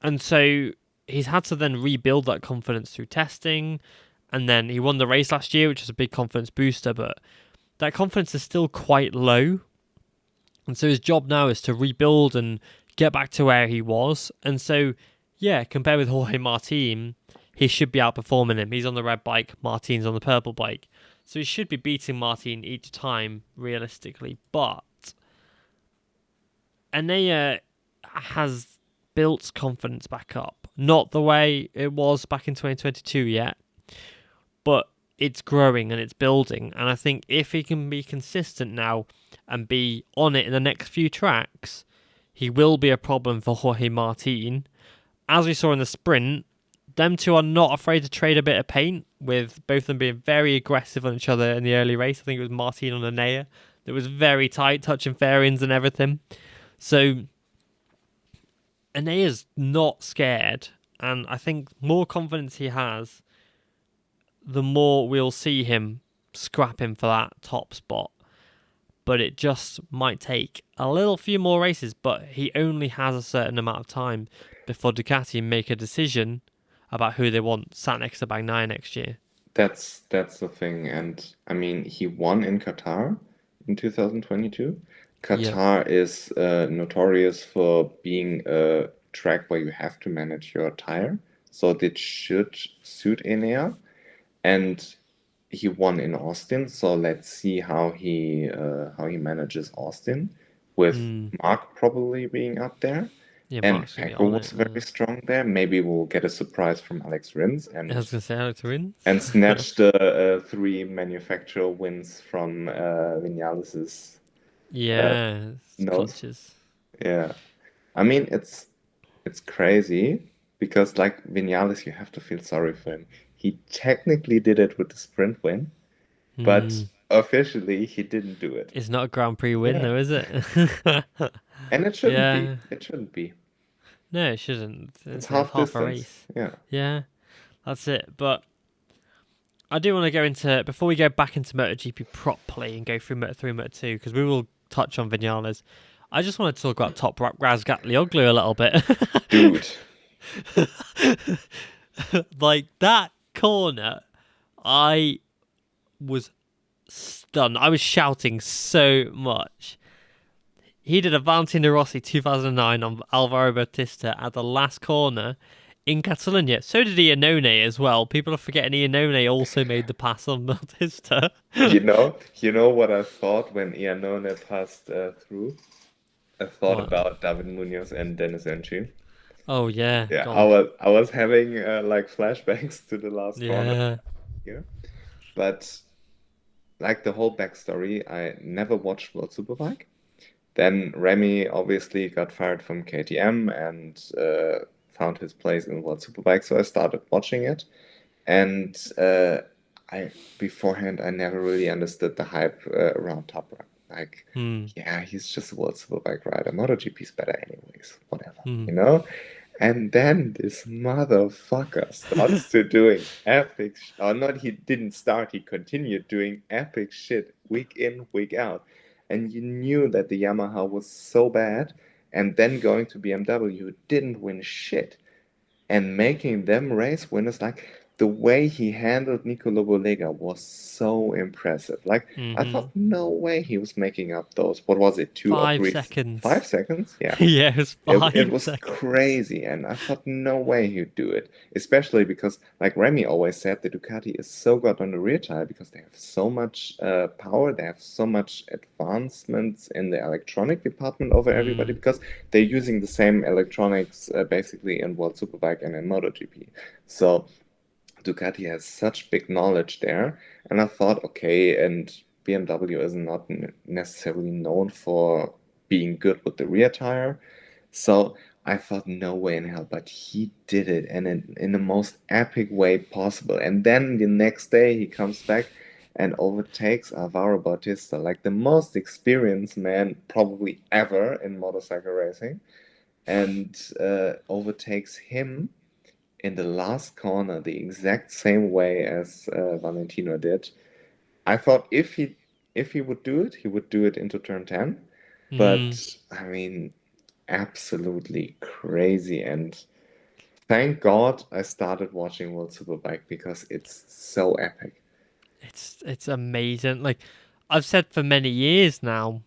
And so he's had to then rebuild that confidence through testing, and then he won the race last year, which was a big confidence booster, but that confidence is still quite low. And so his job now is to rebuild and get back to where he was. And so, yeah, compared with Jorge Martin, he should be outperforming him. He's on the red bike, Martin's on the purple bike. So he should be beating Martin each time, realistically. But Anea has built confidence back up. Not the way it was back in 2022 yet, but it's growing and it's building. And I think if he can be consistent now and be on it in the next few tracks, he will be a problem for Jorge Martin. As we saw in the sprint, them two are not afraid to trade a bit of paint, with both of them being very aggressive on each other in the early race. I think it was Martin on Anea that was very tight, touching fairings and everything. So Anea's not scared, and I think more confidence he has, the more we'll see him scrapping for that top spot. But it just might take a little few more races, but he only has a certain amount of time before Ducati make a decision about who they want sat next to Bagnaia next year. That's the thing, and I mean he won in Qatar in 2022. Yep. Qatar is notorious for being a track where you have to manage your tire, so it should suit Enea. And he won in Austin, so let's see how he manages Austin with Mm. Mark probably being up there. Yeah, And Mark's going to be Pecco on was it. very strong there. Maybe we'll get a surprise from Alex Rins I was going to say Alex wins. and snatch the three manufacturer wins from Vinales's Yeah, nose. clutches. Yeah, I mean it's crazy because like Vinales, you have to feel sorry for him. He technically did it with the sprint win, but Mm. officially he didn't do it. It's not a Grand Prix win, Yeah, though, is it? and it shouldn't be. Yeah. It shouldn't be. No, it shouldn't. It's It's half half a distance. race. Yeah. Yeah, that's it. But I do want to go into, before we go back into MotoGP properly and go through Moto3 and Moto2, because we will touch on Vinales. I just want to talk about Toprak Razgatlioglu a little bit. Dude. Like that corner, I was stunned. I was shouting so much. He did a Valentino Rossi 2009 on Alvaro Bautista at the last corner in Catalonia. So did Iannone as well. People are forgetting Iannone also made the pass on Bautista. You know what I thought when Iannone passed through? I thought What? about David Munoz and Dennis Enchi. Oh yeah, Yeah, God. I was having like flashbacks to the last corner Yeah. here, but like the whole backstory, I never watched World Superbike. Then Remy obviously got fired from KTM and found his place in World Superbike, so I started watching it. And I beforehand I never really understood the hype around Toprak. Like, Hmm. yeah, he's just a World Superbike rider. MotoGP's better anyways, whatever, Hmm. you know? And then this motherfucker starts to doing epic, or not, he didn't start, he continued doing epic shit week in, week out. And you knew that the Yamaha was so bad, and then going to BMW didn't win shit and making them race winners. Like the way he handled Nico Lobolega was so impressive. Like I Mm-hmm. thought, no way he was making up those. What was it? Two or Five three? seconds. 5 seconds? Yeah. Yeah, it was It 5 was seconds. crazy, and I thought no way he'd do it. Especially because, like Remy always said, the Ducati is so good on the rear tire because they have so much power, they have so much advancements in the electronic department over everybody Hmm. because they're using the same electronics basically in World Superbike and in MotoGP. So Ducati has such big knowledge there, and I thought, okay, and BMW is not necessarily known for being good with the rear tire. So I thought no way in hell, but he did it, and in the most epic way possible. And then the next day he comes back and overtakes Alvaro Bautista, like the most experienced man probably ever in motorcycle racing, and overtakes him in the last corner the exact same way as Valentino did. I thought if he would do it, he would do it into turn 10. Mm, But I mean, absolutely crazy. And thank God I started watching World Superbike because it's so epic. it's amazing. Like I've said for many years now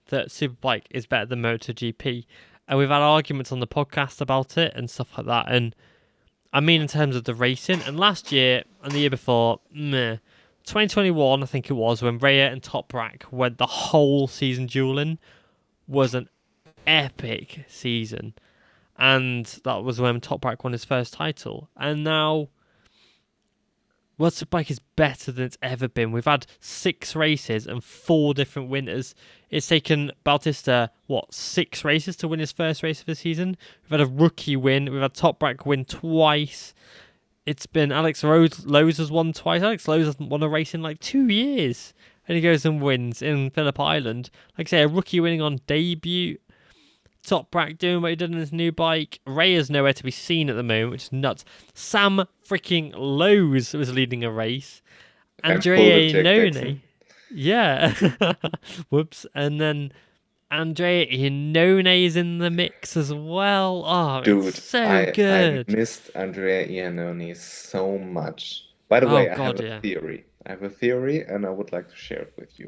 that Superbike is better than MotoGP, and we've had arguments on the podcast about it and stuff like that. And I mean, in terms of the racing, and last year and the year before, meh. 2021, I think it was, when Rhea and Toprak went the whole season dueling, was an epic season. And that was when Toprak won his first title. And now World Superbike is better than it's ever been. We've had 6 races and 4 different winners. It's taken Bautista, 6 races to win his first race of the season. We've had a rookie win. We've had Toprak win twice. It's been Alex Lowe's has won twice. Alex Lowe's hasn't won a race in like 2 years. And he goes and wins in Phillip Island. Like I say, a rookie winning on debut. Toprak doing what he did on his new bike. Ray is nowhere to be seen at the moment, which is nuts. Sam freaking Lowe's was leading a race. And pull the Andrea Jack Dixon. Iannone. Yeah. Whoops. And then Andrea Iannone is in the mix as well. Oh, it's Dude, so I good. missed Andrea Iannone so much. By the Oh, way, I have God, a yeah. theory. I have a theory, and I would like to share it with you.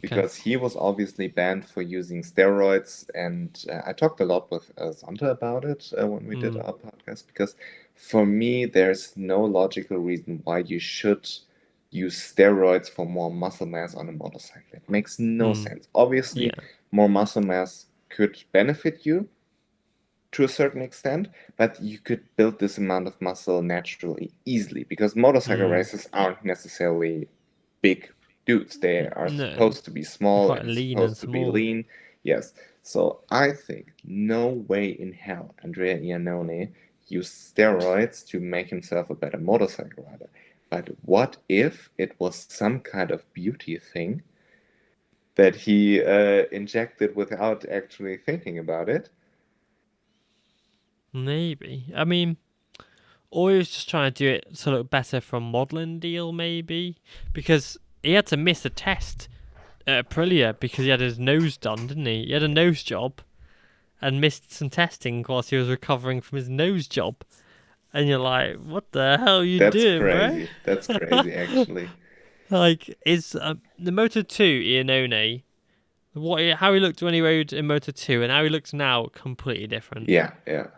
Okay. Because he was obviously banned for using steroids, and I talked a lot with Santa about it when we did Mm, our podcast. Because for me, there's no logical reason why you should use steroids for more muscle mass on a motorcycle. It makes no mm, sense. Obviously, yeah. more muscle mass could benefit you to a certain extent, but you could build this amount of muscle naturally, easily, because motorcycle Mm. races aren't necessarily big dudes. They are No, supposed to be they're small quite and lean and supposed to be small. lean. Yes. So I think no way in hell Andrea Iannone used steroids to make himself a better motorcycle rider. But what if it was some kind of beauty thing that he injected without actually thinking about it? Maybe. I mean, or he was just trying to do it to look better from modelling deal, maybe. Because he had to miss a test at Aprilia because he had his nose done, didn't he? He had a nose job and missed some testing whilst he was recovering from his nose job. And you're like, what the hell are you That's doing, bro? crazy. That's crazy, actually. Like, is the Moto 2 Iannone, how he looked when he rode in Moto 2 and how he looks now, completely different. Yeah, yeah.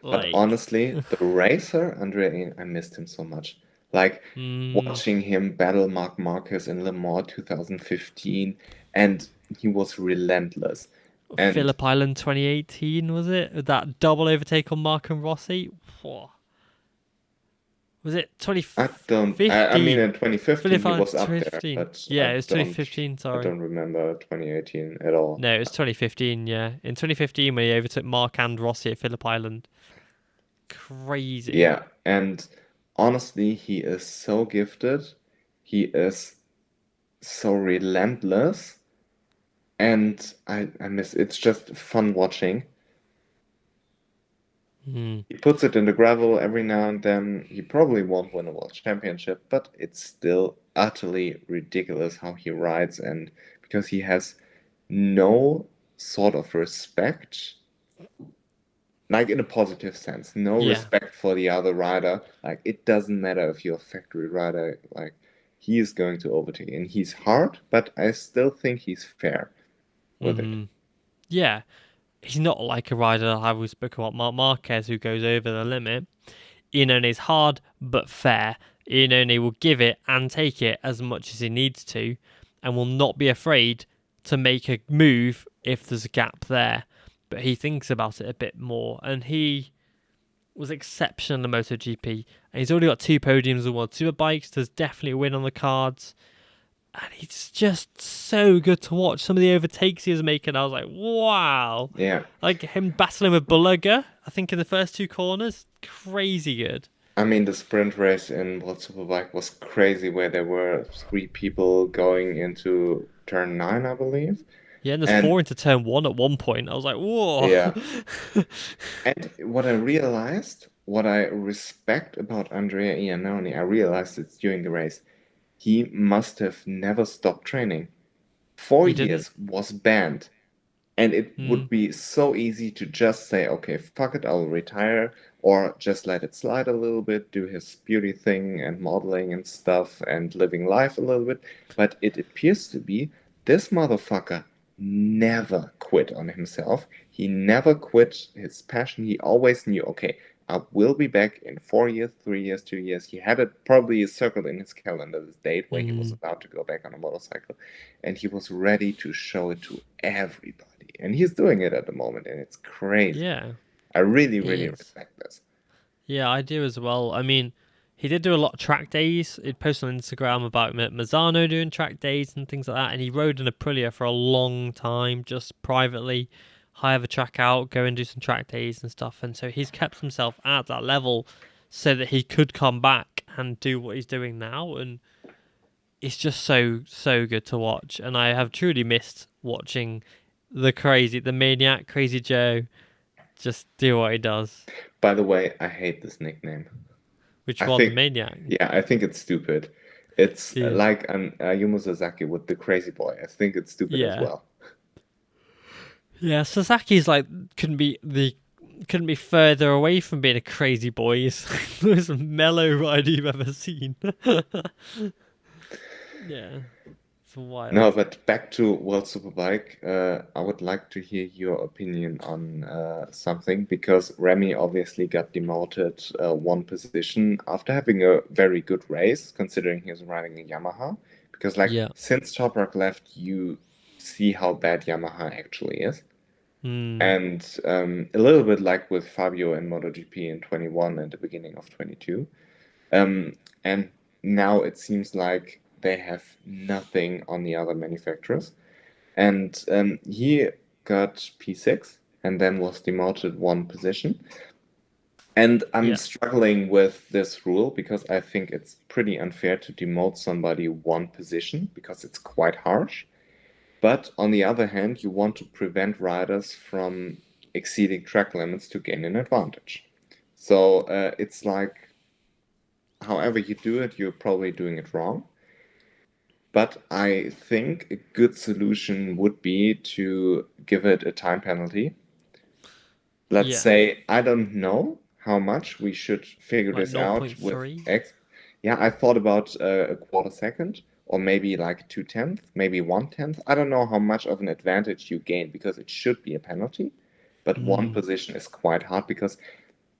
But Like, honestly, the racer, Andre, I missed him so much. Like mm, watching him battle Marquez in Le Mans 2015, and he was relentless. And Phillip Island 2018, was it? With that double overtake on Mark and Rossi? Whoa. Was it I mean, 2015? in 2015 Phillip he Island was up there, 2015. but Yeah, it was 2015, I sorry. don't remember 2018 at all. No, it was 2015, yeah. In 2015 when he overtook Mark and Rossi at Phillip Island. Crazy. Yeah, and honestly, he is so gifted. He is so relentless. And I miss it's just fun watching. Hmm. He puts it in the gravel every now and then. He probably won't win a world championship, but it's still utterly ridiculous how he rides, and because he has no sort of respect, like in a positive sense, no Yeah. respect for the other rider. Like it doesn't matter if you're a factory rider, like he is going to overtake, and he's hard, but I still think he's fair with it. Hmm. Yeah. He's not like a rider I we spoke about Mark Marquez who goes over the limit. Iannone is hard but fair. Iannone will give it and take it as much as he needs to and will not be afraid to make a move if there's a gap there. But he thinks about it a bit more and he was exceptional in MotoGP and he's already got 2 podiums on World Superbikes. There's definitely a win on the cards. and he's just so good to watch. Some of the overtakes he was making, I was like, wow. Yeah. Like him battling with Bulliger, I think in the first two corners, crazy good. I mean, the sprint race in World Superbike was crazy, where there were three people going into turn nine, I believe. Yeah, and there's And four into turn one at one point. I was like, whoa. yeah, and what I realized, what I respect about Andrea Iannone, I realized it during the race. He must have never stopped training. Four He didn't. years was banned. And it Mm, would be so easy to just say, okay, fuck it, I'll retire, or just let it slide a little bit, do his beauty thing and modeling and stuff and living life a little bit. But it appears to be this motherfucker never quit on himself. He never quit his passion. He always knew, okay, I will be back in 4 years, 3 years, 2 years. He had it probably circled in his calendar, this date where he was mm, about to go back on a motorcycle, and he was ready to show it to everybody. And he's doing it at the moment, and it's crazy. yeah, I really, he really is. respect this. Yeah, I do as well. I mean, he did do a lot of track days. He'd post on Instagram about Mazzano doing track days and things like that. And he rode in Aprilia for a long time, just privately, hire the track out, go and do some track days and stuff. And so he's kept himself at that level so that he could come back and do what he's doing now. And it's just so good to watch. And I have truly missed watching the maniac, Crazy Joe, just do what he does. By the way, I hate this nickname. Which I one, the think, maniac? yeah, I think it's stupid. It's Yeah. like an Ayumu Sasaki with the crazy boy. I think it's stupid as Yeah. well. Yeah, Sasaki's like couldn't be further away from being a crazy boy. He's the most mellow rider you've ever seen. Yeah, it's No, wild. but back to World Superbike, I would like to hear your opinion on something, because Remy obviously got demoted one position after having a very good race, considering he was riding a Yamaha. Because, like, Yeah. since Toprak left, you see how bad Yamaha actually is. Hmm. And a little bit like with Fabio in MotoGP in 21 and the beginning of 22. And now it seems like they have nothing on the other manufacturers. And he got P6 and then was demoted one position. And I'm Yeah. struggling with this rule because I think it's pretty unfair to demote somebody one position, because it's quite harsh. But on the other hand, you want to prevent riders from exceeding track limits to gain an advantage. So it's like, however you do it, you're probably doing it wrong. But I think a good solution would be to give it a time penalty. Let's Yeah. say, I don't know how much we should figure Like this zero out point with 0.3. X. Yeah, I thought about a quarter second, or maybe like 2/10, maybe 1/10. I don't know how much of an advantage you gain, because it should be a penalty. But one Hmm. position is quite hard, because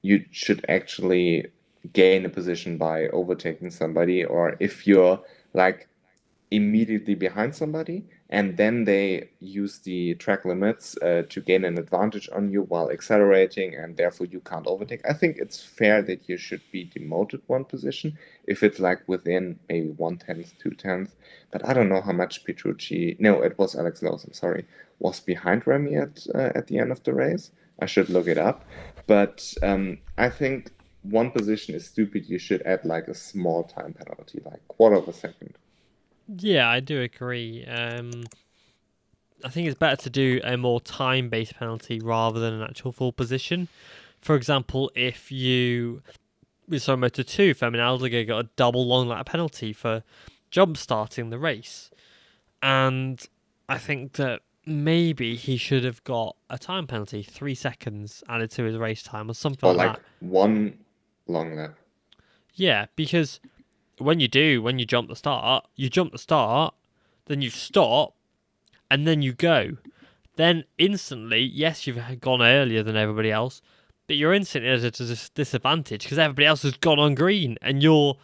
you should actually gain a position by overtaking somebody, or if you're like immediately behind somebody, and then they use the track limits to gain an advantage on you while accelerating, and therefore you can't overtake. I think it's fair that you should be demoted one position if it's like within maybe 1/10, 2/10. But I don't know how much Petrucci, no, it was Alex Lowe's, I'm sorry, was behind Remy at the end of the race. I should look it up. But I think one position is stupid. You should add like a small time penalty, like quarter of a second. Yeah, I do agree. I think it's better to do a more time-based penalty rather than an actual full position. For example, if you we saw Moto 2, Fermin Aldiger got a double long lap penalty for jump starting the race. And I think that maybe he should have got a time penalty, 3 seconds added to his race time or something Or like like that. one long lap. Yeah, because when you jump the start, then you stop, and then you go. Then instantly, yes, you've gone earlier than everybody else, but you're instantly at a disadvantage because everybody else has gone on green and you're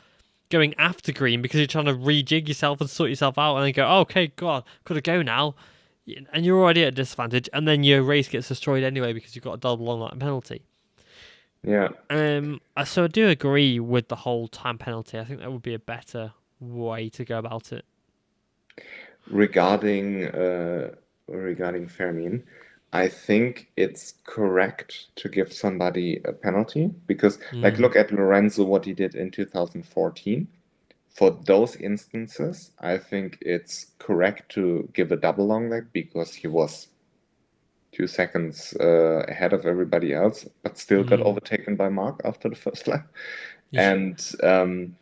going after green because you're trying to rejig yourself and sort yourself out and then go, oh, okay, God, gotta go now. And you're already at a disadvantage, and then your race gets destroyed anyway because you've got a double long lap penalty. Yeah. So I do agree with the whole time penalty. I think that would be a better way to go about it. Regarding Fermin, I think it's correct to give somebody a penalty because, like, Mm, look at Lorenzo, what he did in 2014. For those instances, I think it's correct to give a double long leg because he was 2 seconds ahead of everybody else, but still got mm. overtaken by Mark after the first lap. Yeah, And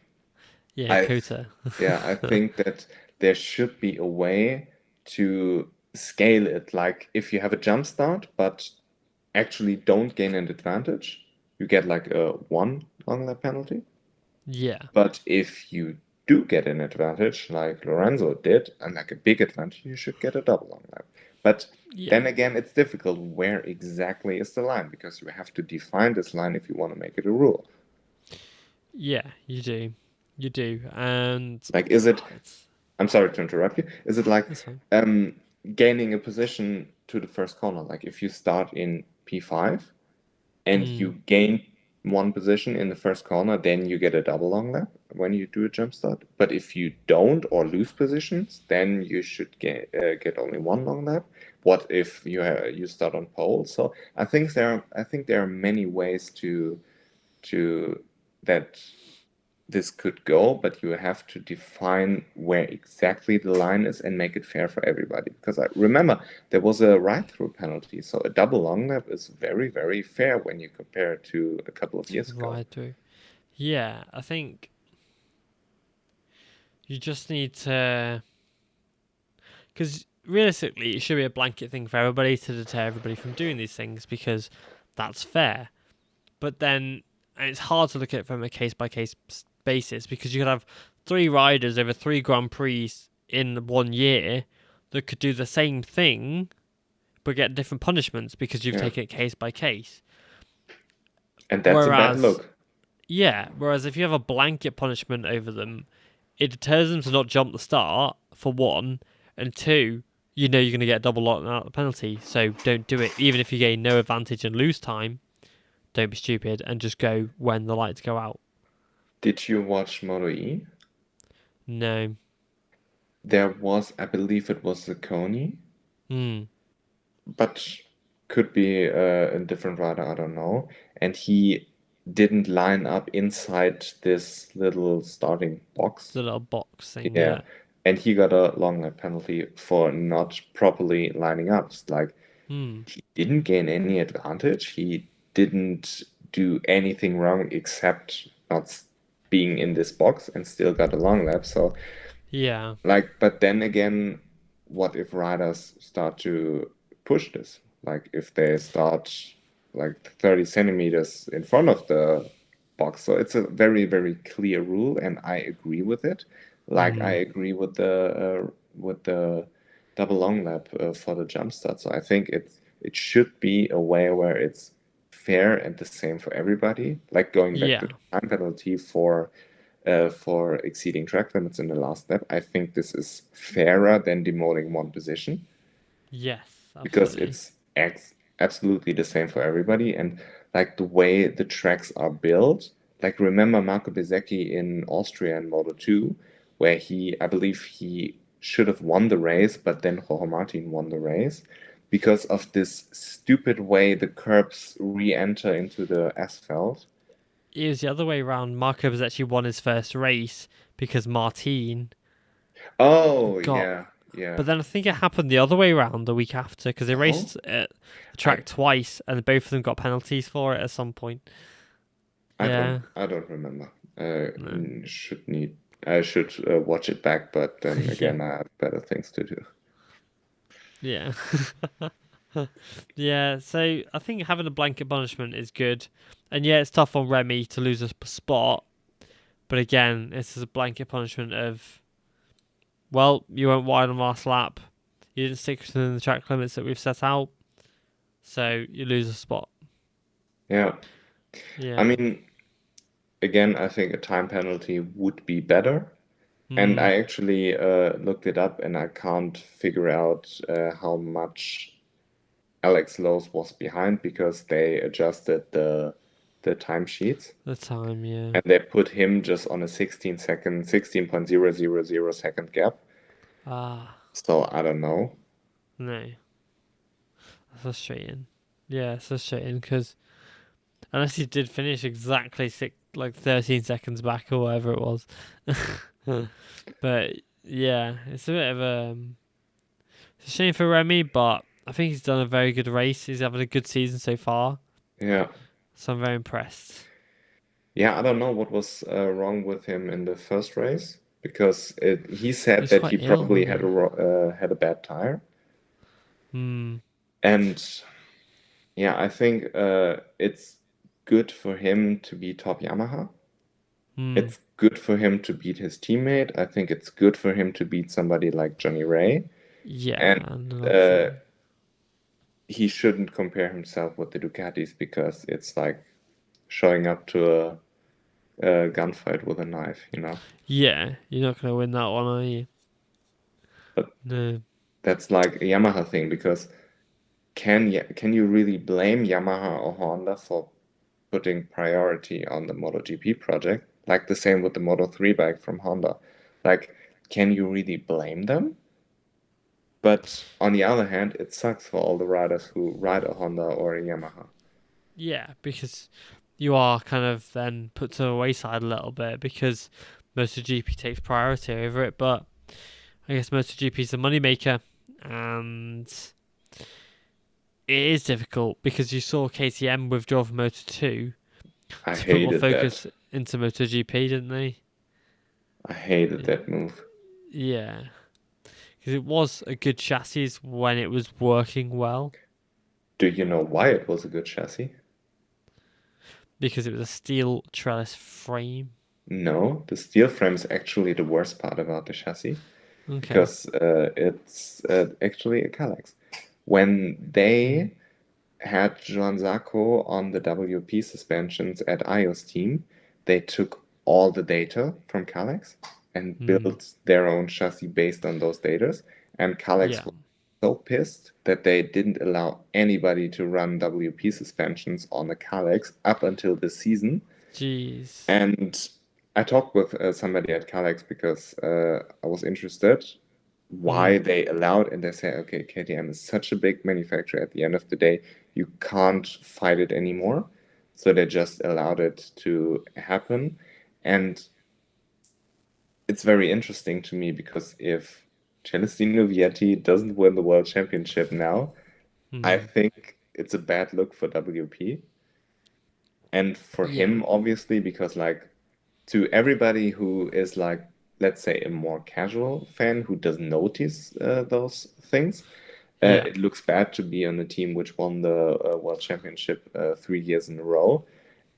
yeah, I, th- Kota. yeah, I think that there should be a way to scale it. Like if you have a jump start, but actually don't gain an advantage, you get like a one long lap penalty. Yeah, But if you do get an advantage, like Lorenzo did, and like a big advantage, you should get a double long lap. But yeah, then again, it's difficult. Where exactly is the line? Because you have to define this line if you want to make it a rule. yeah. You do, and Like, is it, it's I'm sorry to interrupt you, is it like that's fine. um, gaining a position to the first corner? Like, if you start in P5 and Mm, you gain one position in the first corner, then you get a double long lap when you do a jump start. But if you don't or lose positions, then you should get only one long lap. What if you start on pole? So I think there are many ways to that this could go, but you have to define where exactly the line is and make it fair for everybody. Because I remember there was a ride-through penalty, so a double long lap is very, very fair when you compare it to a couple of to years the ago. ride through. Yeah, I think you just need to, because realistically, it should be a blanket thing for everybody to deter everybody from doing these things because that's fair. But then it's hard to look at it from a case by case basis because you could have three riders over three Grand Prix in 1 year that could do the same thing but get different punishments because you've Yeah, taken it case by case. and that's a bad Whereas, look. yeah, whereas if you have a blanket punishment over them, it deters them to not jump the start, for one, and two, you know you're going to get a double lot out penalty, so don't do it. Even if you gain no advantage and lose time, don't be stupid and just go when the lights go out. Did you watch Moto E? No. There was, I believe it was Zacconi, Hmm. but could be a different rider, I don't know. And he didn't line up inside this little starting box. The little box thing, Yeah. yeah. And he got a long lap penalty for not properly lining up. It's like Hmm. he didn't gain any advantage. He didn't do anything wrong except not being in this box and still got a long lap. So Yeah. like, but then again, what if riders start to push this? Like, if they start like 30 centimeters in front of the box. So it's a very, very clear rule, and I agree with it. Like, I Hmm. agree with the double long lap for the jump start. So I think it should be a way where it's fair and the same for everybody. Like going back to Yeah. the time penalty for exceeding track limits in the last lap. I think this is fairer than demoting one position Yes, because absolutely. it's absolutely the same for everybody. And like the way the tracks are built, like remember Marco Bezzecchi in Austria in Moto 2, where I believe he should have won the race, but then Jorge Martin won the race because of this stupid way the curbs re-enter into the asphalt. It was the other way around. Marco was actually won his first race because Martin Oh, got. yeah, yeah. But then I think it happened the other way around the week after because they Oh, raced at the I track twice and both of them got penalties for it at some point. Yeah. I don't remember. No. Should need I should watch it back, but then Yeah. again, I have better things to do. Yeah. Yeah. So I think having a blanket punishment is good. And yeah, it's tough on Remy to lose a spot. But again, this is a blanket punishment of, well, you went wide on last lap. You didn't stick within the track limits that we've set out. So you lose a spot. Yeah, I Yeah. mean, again, I think a time penalty would be better. And Hmm. I actually looked it up, and I can't figure out how much Alex Lowe's was behind because they adjusted the timesheets. The time, yeah. And they put him just on a 16 second, 16.000 second gap. Ah, So I don't know. no. That's frustrating. Yeah, it's frustrating because unless he did finish exactly 13 seconds back or whatever it was. But yeah, it's a bit of it's a shame for Remy, but I think he's done a very good race. He's having a good season so far, Yeah. so I'm very impressed. Yeah, I don't know what was wrong with him in the first race because he He said was that quite he ill, probably wasn't he? had a bad tire. Hmm. And yeah, I think it's good for him to be top Yamaha. Hmm. It's good for him to beat his teammate. I think it's good for him to beat somebody like Johnny Ray. Yeah, And and another uh, thing. he shouldn't compare himself with the Ducatis because it's like showing up to a gunfight with a knife, you know? Yeah, you're not gonna win that one, are you? But No. that's like a Yamaha thing because can you really blame Yamaha or Honda for putting priority on the MotoGP project? Like the same with the Moto3 bike from Honda. Like, can you really blame them? But on the other hand, it sucks for all the riders who ride a Honda or a Yamaha. Yeah, because you are kind of then put to the wayside a little bit because MotoGP takes priority over it. But I guess MotoGP is the moneymaker, and it is difficult because you saw KTM withdraw from Moto2 I to put more hated that. focus into MotoGP, didn't they? I hated Yeah, that move. yeah, because it was a good chassis when it was working well Do you know why it was a good chassis? because it was a steel trellis frame. No, the steel frame is actually the worst part about the chassis Okay. because it's actually a Kalex. When Mm. they had Joan Zarco on the WP suspensions at iOS team, they took all the data from Kalex and Mm. built their own chassis based on those data. And Kalex Yeah. was so pissed that they didn't allow anybody to run WP suspensions on the Kalex up until this season. Jeez. And I talked with somebody at Kalex because I was interested Mm. why they allowed, and they say, okay, KTM is such a big manufacturer at the end of the day, you can't fight it anymore. So they just allowed it to happen. And it's very interesting to me because if Celestino Vietti doesn't win the world championship now, I Mm. think it's a bad look for WP and for Yeah. him, obviously, because like to everybody who is like, let's say, a more casual fan who doesn't notice those things, Yeah. it looks bad to be on a team which won the World Championship 3 years in a row,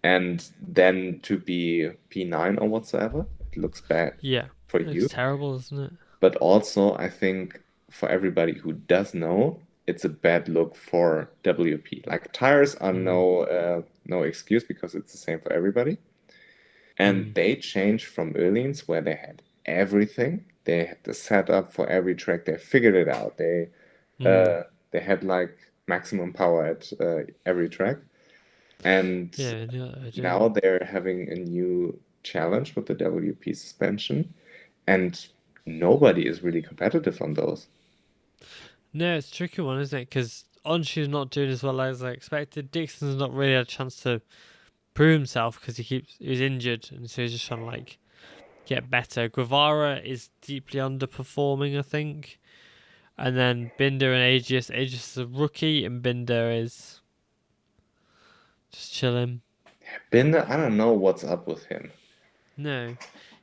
and then to be P9 or whatsoever. It looks bad Yeah. for It's you, terrible, isn't it? but also I think for everybody who does know, it's a bad look for WP. Like tires are Mm. no excuse because it's the same for everybody. And Mm. they changed from Öhlins, where they had everything. They had the setup for every track. They figured it out. Mm. They had like maximum power at every track. And Yeah, no, I do. now they're having a new challenge with the WP suspension, and nobody is really competitive on those. No, it's a tricky one, isn't it? Because Onshu's not doing as well as I expected. Dixon's not really had a chance to prove himself because he's injured, and so he's just trying to like get better. Guevara is deeply underperforming, I think. And then Binder and Aegis. Aegis is a rookie, and Binder is just chilling. Binder, I don't know what's up with him. No,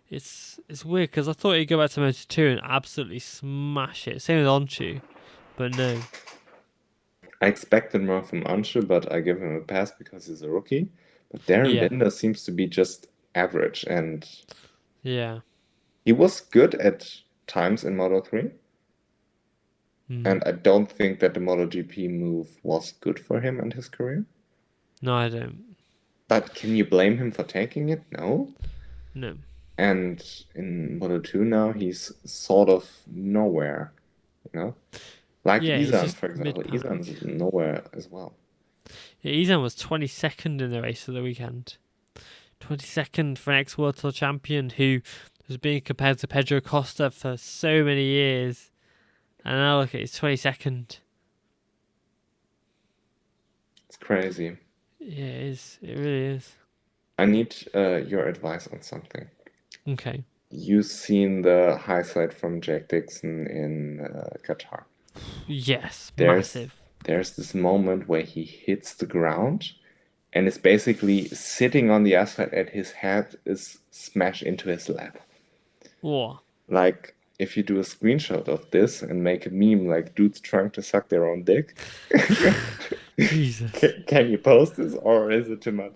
it's weird because I thought he'd go back to Moto 2 and absolutely smash it. Same with Onshu, but no. I expected more from Anshu, but I give him a pass because he's a rookie. But Darren Yeah, Binder seems to be just average, and yeah. he was good at times in Moto 3. Mm. And I don't think that the MotoGP move was good for him and his career. No, I don't. But can you blame him for taking it? No. No. And in Moto 2 now, he's sort of nowhere, you know? Like Yeah, he's Isan, just for example. mid Isan's pack. nowhere as well. Yeah, Izan was 22nd in the race of the weekend. 22nd for an ex World Tour champion who was being compared to Pedro Acosta for so many years, and now look at his 22nd. It's crazy. Yeah, it is. It really is. I need your advice on something. Okay. You've seen the high side from Jack Dixon in Qatar. Yes, There's massive. there's this moment where he hits the ground and is basically sitting on the asphalt and his head is smashed into his lap. What? Like if you do a screenshot of this and make a meme like dudes trying to suck their own dick, Jesus. can you post this or is it too much?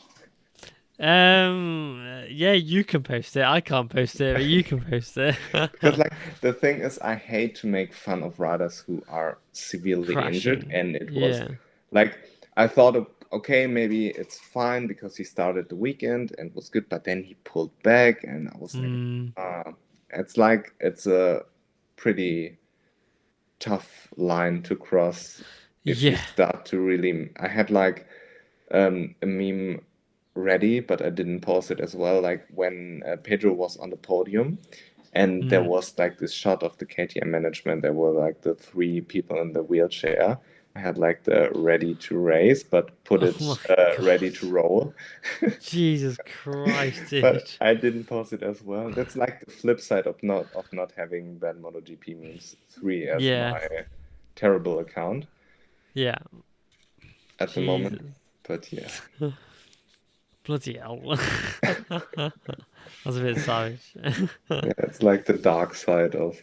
Yeah, you can post it. I can't post it, but you can post it. Because like the thing is, I hate to make fun of riders who are severely injured, Crashing. and it was Yeah. like I thought, okay, maybe it's fine because he started the weekend and was good, but then he pulled back, and I was like, Mm, it's like it's a pretty tough line to cross if you yeah. start to really. I had like a meme ready, but I didn't post it as well. Like when Pedro was on the podium, and there Mm. was like this shot of the KTM management. There were like the three people in the wheelchair. I had like the ready to race, but put Oh it my ready god. to roll. Jesus Christ, dude. But I didn't post it as well. That's like the flip side of not having BadMotoGP memes 3 as Yeah. my terrible account Yeah. at the moment. Jesus. But yeah. Bloody hell. That's a bit savage. Yeah, it's like the dark side of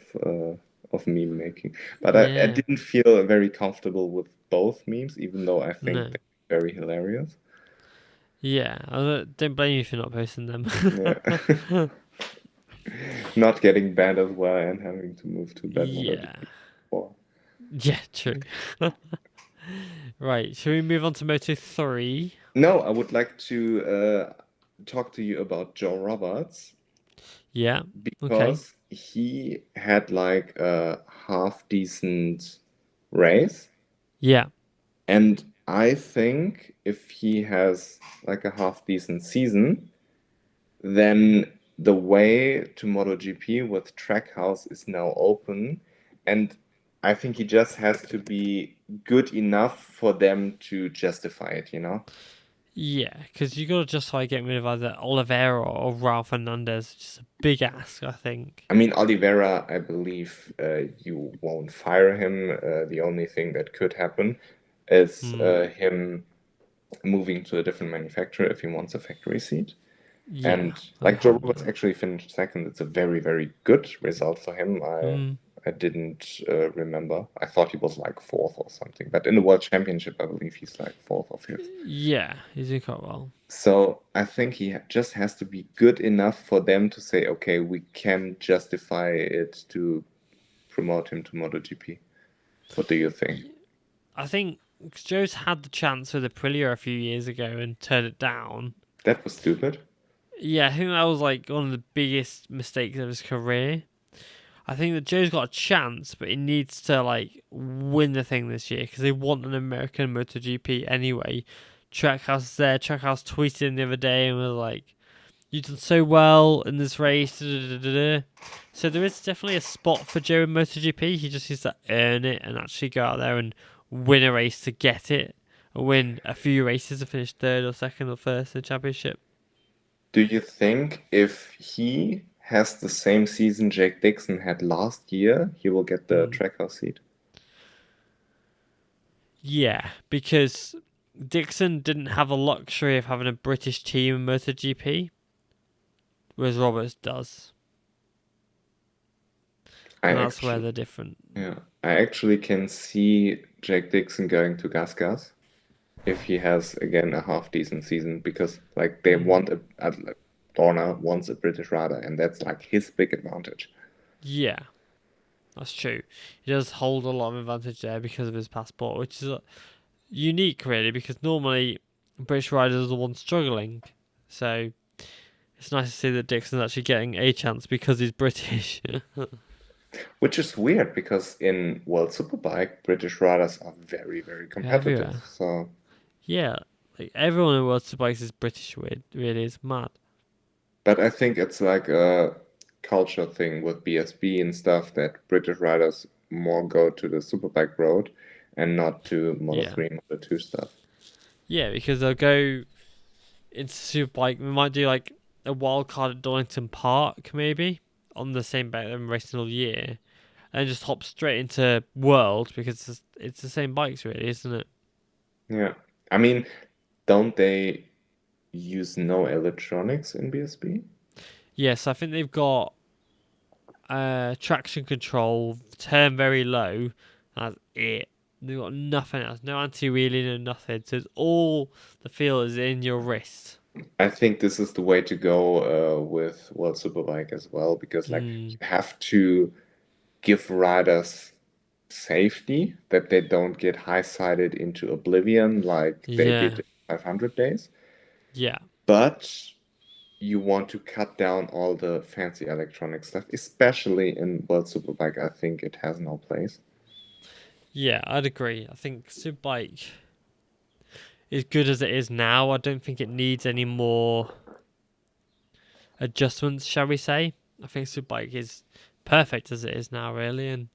meme making. But I Yeah. didn't feel very comfortable with both memes, even though I think No. they're very hilarious. Yeah. Don't blame you for not posting them. Yeah. Not getting banned as well and having to move to bad Yeah. MotoGP 4. Yeah, true. Right. Shall we move on to Moto 3? No, I would like to talk to you about Joe Roberts Yeah. Okay. because he had like a half decent race. Yeah. And I think if he has like a half decent season, then the way to MotoGP with Trackhouse is now open. And I think he just has to be good enough for them to justify it, you know? Yeah, because you got to justify getting rid of either Oliveira or Ralph Fernandez. Just a big ask, I think. I mean, Oliveira, I believe you won't fire him. The only thing that could happen is Hmm. him moving to a different manufacturer if he wants a factory seat. Yeah, And that'd like be Joe handy. Roberts actually finished second. It's a very, very good result for him. Hmm. I didn't remember. I thought he was like fourth or something. But in the World Championship, I believe he's like fourth or fifth. Yeah, he's doing quite well. So I think he just has to be good enough for them to say, okay, we can justify it to promote him to MotoGP. What do you think? I think Joe's had the chance with Aprilia a few years ago and turned it down. That was stupid. Yeah, I think that was like one of the biggest mistakes of his career. I think that Joe's got a chance, but he needs to like win the thing this year because they want an American MotoGP anyway. Trackhouse is there. Trackhouse tweeted him the other day and was like, "You've done so well in this race." Da, da, da, da, da. So there is definitely a spot for Joe in MotoGP. He just needs to earn it and actually go out there and win a race to get it, or win a few races to finish third or second or first in the championship. Do you think if he has the same season Jake Dixon had last year, he will get the Mm. trackhouse seat? Yeah, because Dixon didn't have a luxury of having a British team in MotoGP, whereas Roberts does, I and that's where actually, they're different. yeah, I actually can see Jake Dixon going to Gas Gas if he has again a half decent season because like they Mm. want like, Dorna wants a British rider and that's like his big advantage. Yeah, that's true. He does hold a lot of advantage there because of his passport, which is unique, really, because normally British riders are the ones struggling. So it's nice to see that Dixon's actually getting a chance because he's British. Which is weird because in World Superbike, British riders are very, very competitive. Everywhere. So, Yeah, like everyone in World Superbikes is British. Weird, really is mad. but I think it's like a culture thing with BSB and stuff that British riders more go to the superbike road and not to Moto Yeah. 3, Moto 2 stuff. Yeah, because they'll go into Superbike. We might do like a wild card at Donington Park, maybe, on the same bike they've been racing all year, and just hop straight into World because it's the same bikes, really, isn't it? Yeah. I mean, don't they use no electronics in BSB? Yes, I think they've got traction control, turn very low. That's it. They've got nothing else, no anti-wheeling and nothing. So it's all the feel is in your wrist. I think this is the way to go with World Superbike as well, because like Mm, you have to give riders safety that they don't get high-sided into oblivion like they did yeah, in 500 days. yeah, But you want to cut down all the fancy electronic stuff, especially in World Superbike. I think it has no place. yeah. I'd agree. I think Superbike is good as it is now. I don't think it needs any more adjustments, shall we say. I think Superbike is perfect as it is now, really, and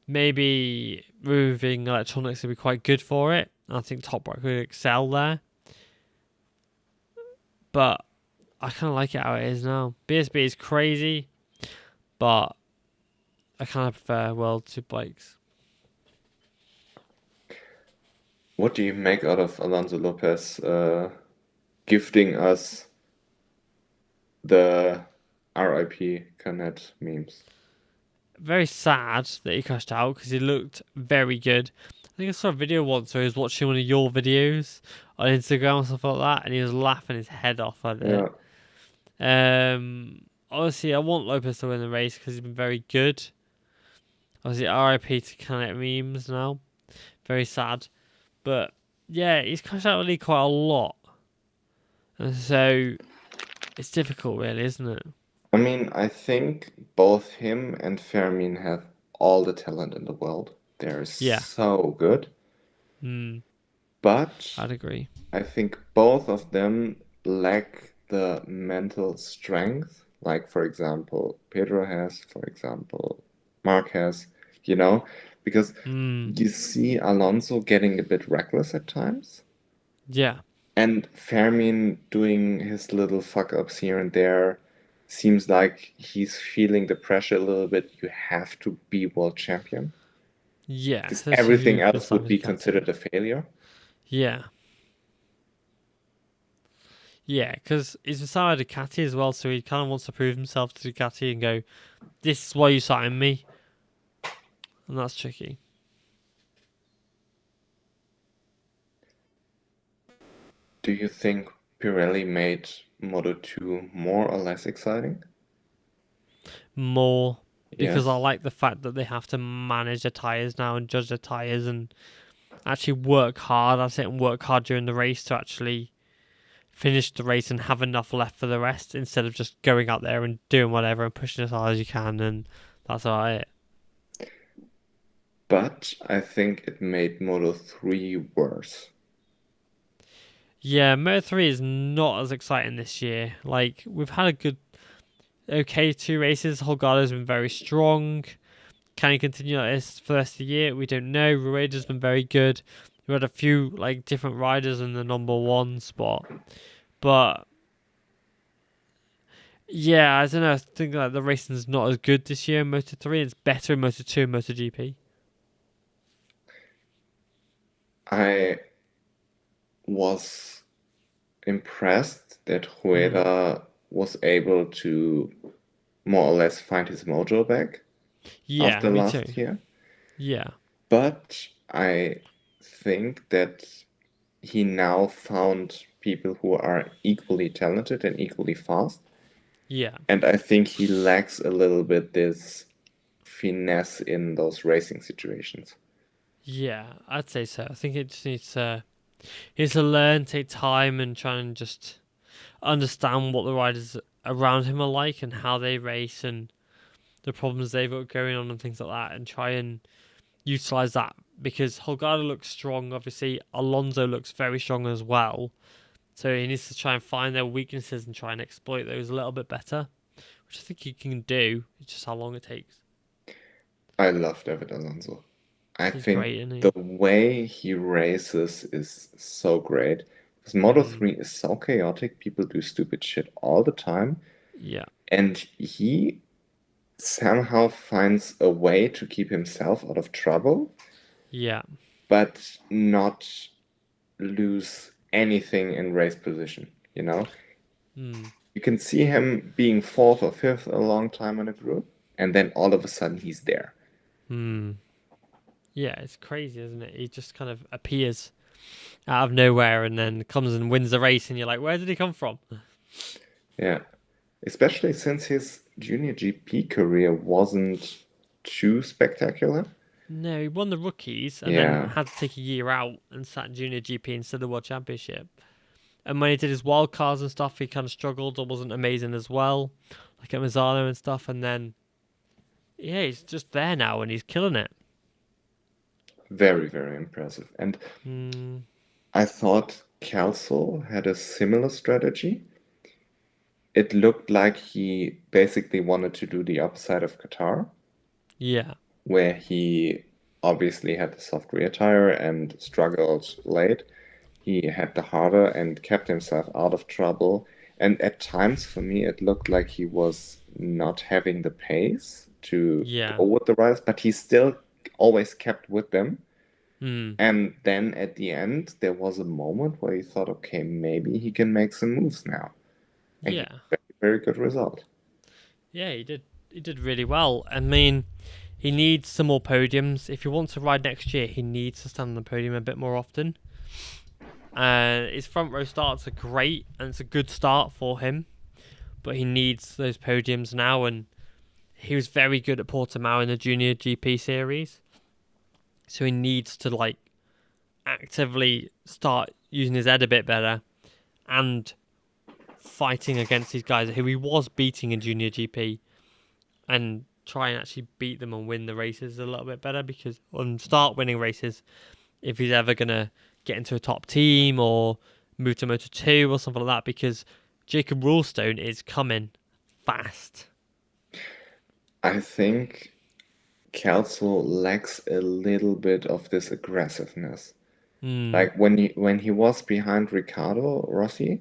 maybe moving electronics would be quite good for it. I think Toprak would excel there, but I kind of like it how it is now. BSB is crazy, but I kind of prefer World Superbikes. What do you make out of Alonso Lopez gifting us the RIP Canet memes? Very sad that he crashed out because he looked very good. I think I saw a video once where he was watching one of your videos on Instagram and stuff like that, and he was laughing his head off at it. Yeah. Obviously, I want Lopez to win the race because he's been very good. Obviously, RIP to Canet memes now. Very sad. But yeah, he's crashed out really quite a lot. And so it's difficult, really, isn't it? I mean, I think both him and Fermin have all the talent in the world. They're Yeah, so good. But I'd agree. I think both of them lack the mental strength, like, for example, Pedro has, for example, Marquez, you know, because you see Alonso getting a bit reckless at times, Yeah, and Fermin doing his little fuck ups here and there. Seems like he's feeling the pressure a little bit. You have to be world champion yeah. because Especially if everything you've been else signed would with be Ducati. considered a failure. Yeah, yeah. Because he's been signed with Ducati as well, so he kind of wants to prove himself to Ducati and go, "This is why you signed me," and that's tricky. Do you think Pirelli made Moto 2 more or less exciting? More because I Yes. like the fact that they have to manage the tires now and judge the tires and actually work hard at it and work hard during the race to actually finish the race and have enough left for the rest instead of just going out there and doing whatever and pushing as hard as you can, and that's about it. But I think it made Moto 3 worse. Yeah, Moto 3 is not as exciting this year. Like, we've had a good, okay 2 races. Holgado's been very strong. Can he continue like this for the rest of the year? We don't know. Rueda's been very good. We had a few like different riders in the number one spot, but yeah, I don't know. I think like the racing's not as good this year in Moto 3. It's better in Moto 2 and MotoGP. I was impressed that Mm. Rueda was able to more or less find his mojo back Yeah, after me too. last year. Yeah, But I think that he now found people who are equally talented and equally fast. yeah, And I think he lacks a little bit this finesse in those racing situations. yeah. I'd say so. I think it just needs to learn, take time, and try and just understand what the riders around him are like and how they race and the problems they've got going on and things like that, and try and utilize that because Holgado looks strong. Obviously, Alonso looks very strong as well. So he needs to try and find their weaknesses and try and exploit those a little bit better, which I think he can do. It's just how long it takes. I love David Alonso. I He's think great, isn't the he? way he races is so great. Because Moto Mm, 3 is so chaotic, people do stupid shit all the time, yeah, and he somehow finds a way to keep himself out of trouble, yeah, but not lose anything in race position, you know? mm, You can see him being fourth or fifth a long time in a group, and then all of a sudden he's there. mm. Yeah, it's crazy, isn't it? He just kind of appears out of nowhere and then comes and wins the race, and you're like, where did he come from? Yeah. Especially since his junior GP career wasn't too spectacular. No, he won the rookies and then Yeah, had to take a year out and sat in Junior GP instead of the World Championship. And when he did his wild cards and stuff, he kind of struggled or wasn't amazing as well, like at Mazzano and stuff. And then, yeah, he's just there now and he's killing it. very, very impressive. And Mm, I thought Kelso had a similar strategy. It looked like he basically wanted to do the opposite of Qatar, yeah. where he obviously had the soft rear tire and struggled late. He had the harder and kept himself out of trouble. And at times, for me, it looked like he was not having the pace to Yeah. go with the riders, but he still always kept with them. Mm, And then at the end, there was a moment where he thought, okay, maybe he can make some moves now. And he yeah. very, very good result. Yeah, he did. He did really well. I mean, he needs some more podiums. If he wants to ride next year, he needs to stand on the podium a bit more often. His front row starts are great, and it's a good start for him. But he needs those podiums now, and he was very good at Portimao in the Junior GP series. So he needs to like actively start using his head a bit better and fighting against these guys who he was beating in Junior GP and try and actually beat them and win the races a little bit better because on start winning races if he's ever gonna get into a top team or move to Moto 2 or something like that because Jacob Rulestone is coming fast. I think Kelso lacks a little bit of this aggressiveness. Hmm. Like when he was behind Ricardo Rossi,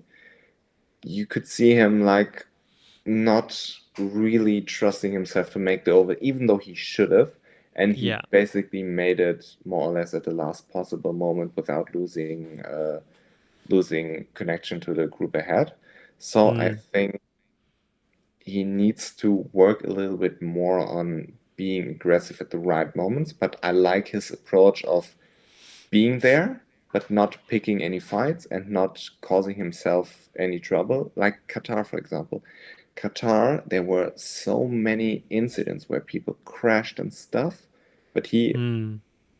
you could see him like not really trusting himself to make the over, even though he should have. And he Yeah. basically made it more or less at the last possible moment without losing connection to the group ahead. So I Hmm. think he needs to work a little bit more on being aggressive at the right moments. But I like his approach of being there, but not picking any fights and not causing himself any trouble, like Qatar, for example. Qatar, there were so many incidents where people crashed and stuff, but Hmm.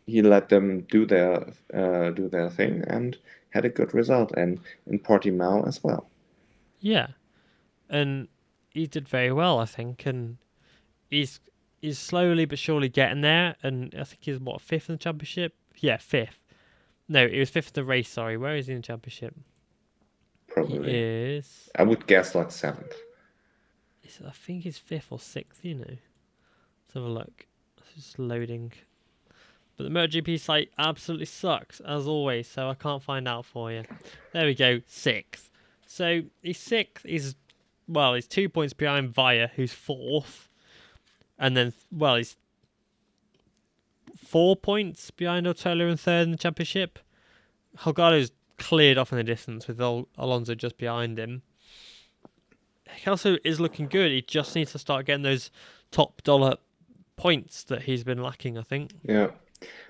he let them do their thing and had a good result, and in Portimao as well. Yeah. And he did very well, I think, and he's he's slowly but surely getting there. And I think he's what fifth in the championship. Yeah, fifth. No, he was fifth in the race. Sorry, where is he in the championship? He Probably. is. I would guess like seventh. I think he's fifth or sixth. Let's have a look. It's just loading. But the MotoGP site absolutely sucks as always, so I can't find out for you. There we go, sixth. So he's sixth. He's 2 points behind Via, who's fourth, and then he's 4 points behind Ortolo in third in the championship. Holgado's cleared off in the distance with Alonso just behind him. He also is looking good. He just needs to start getting those top dollar points that he's been lacking, I think. Yeah.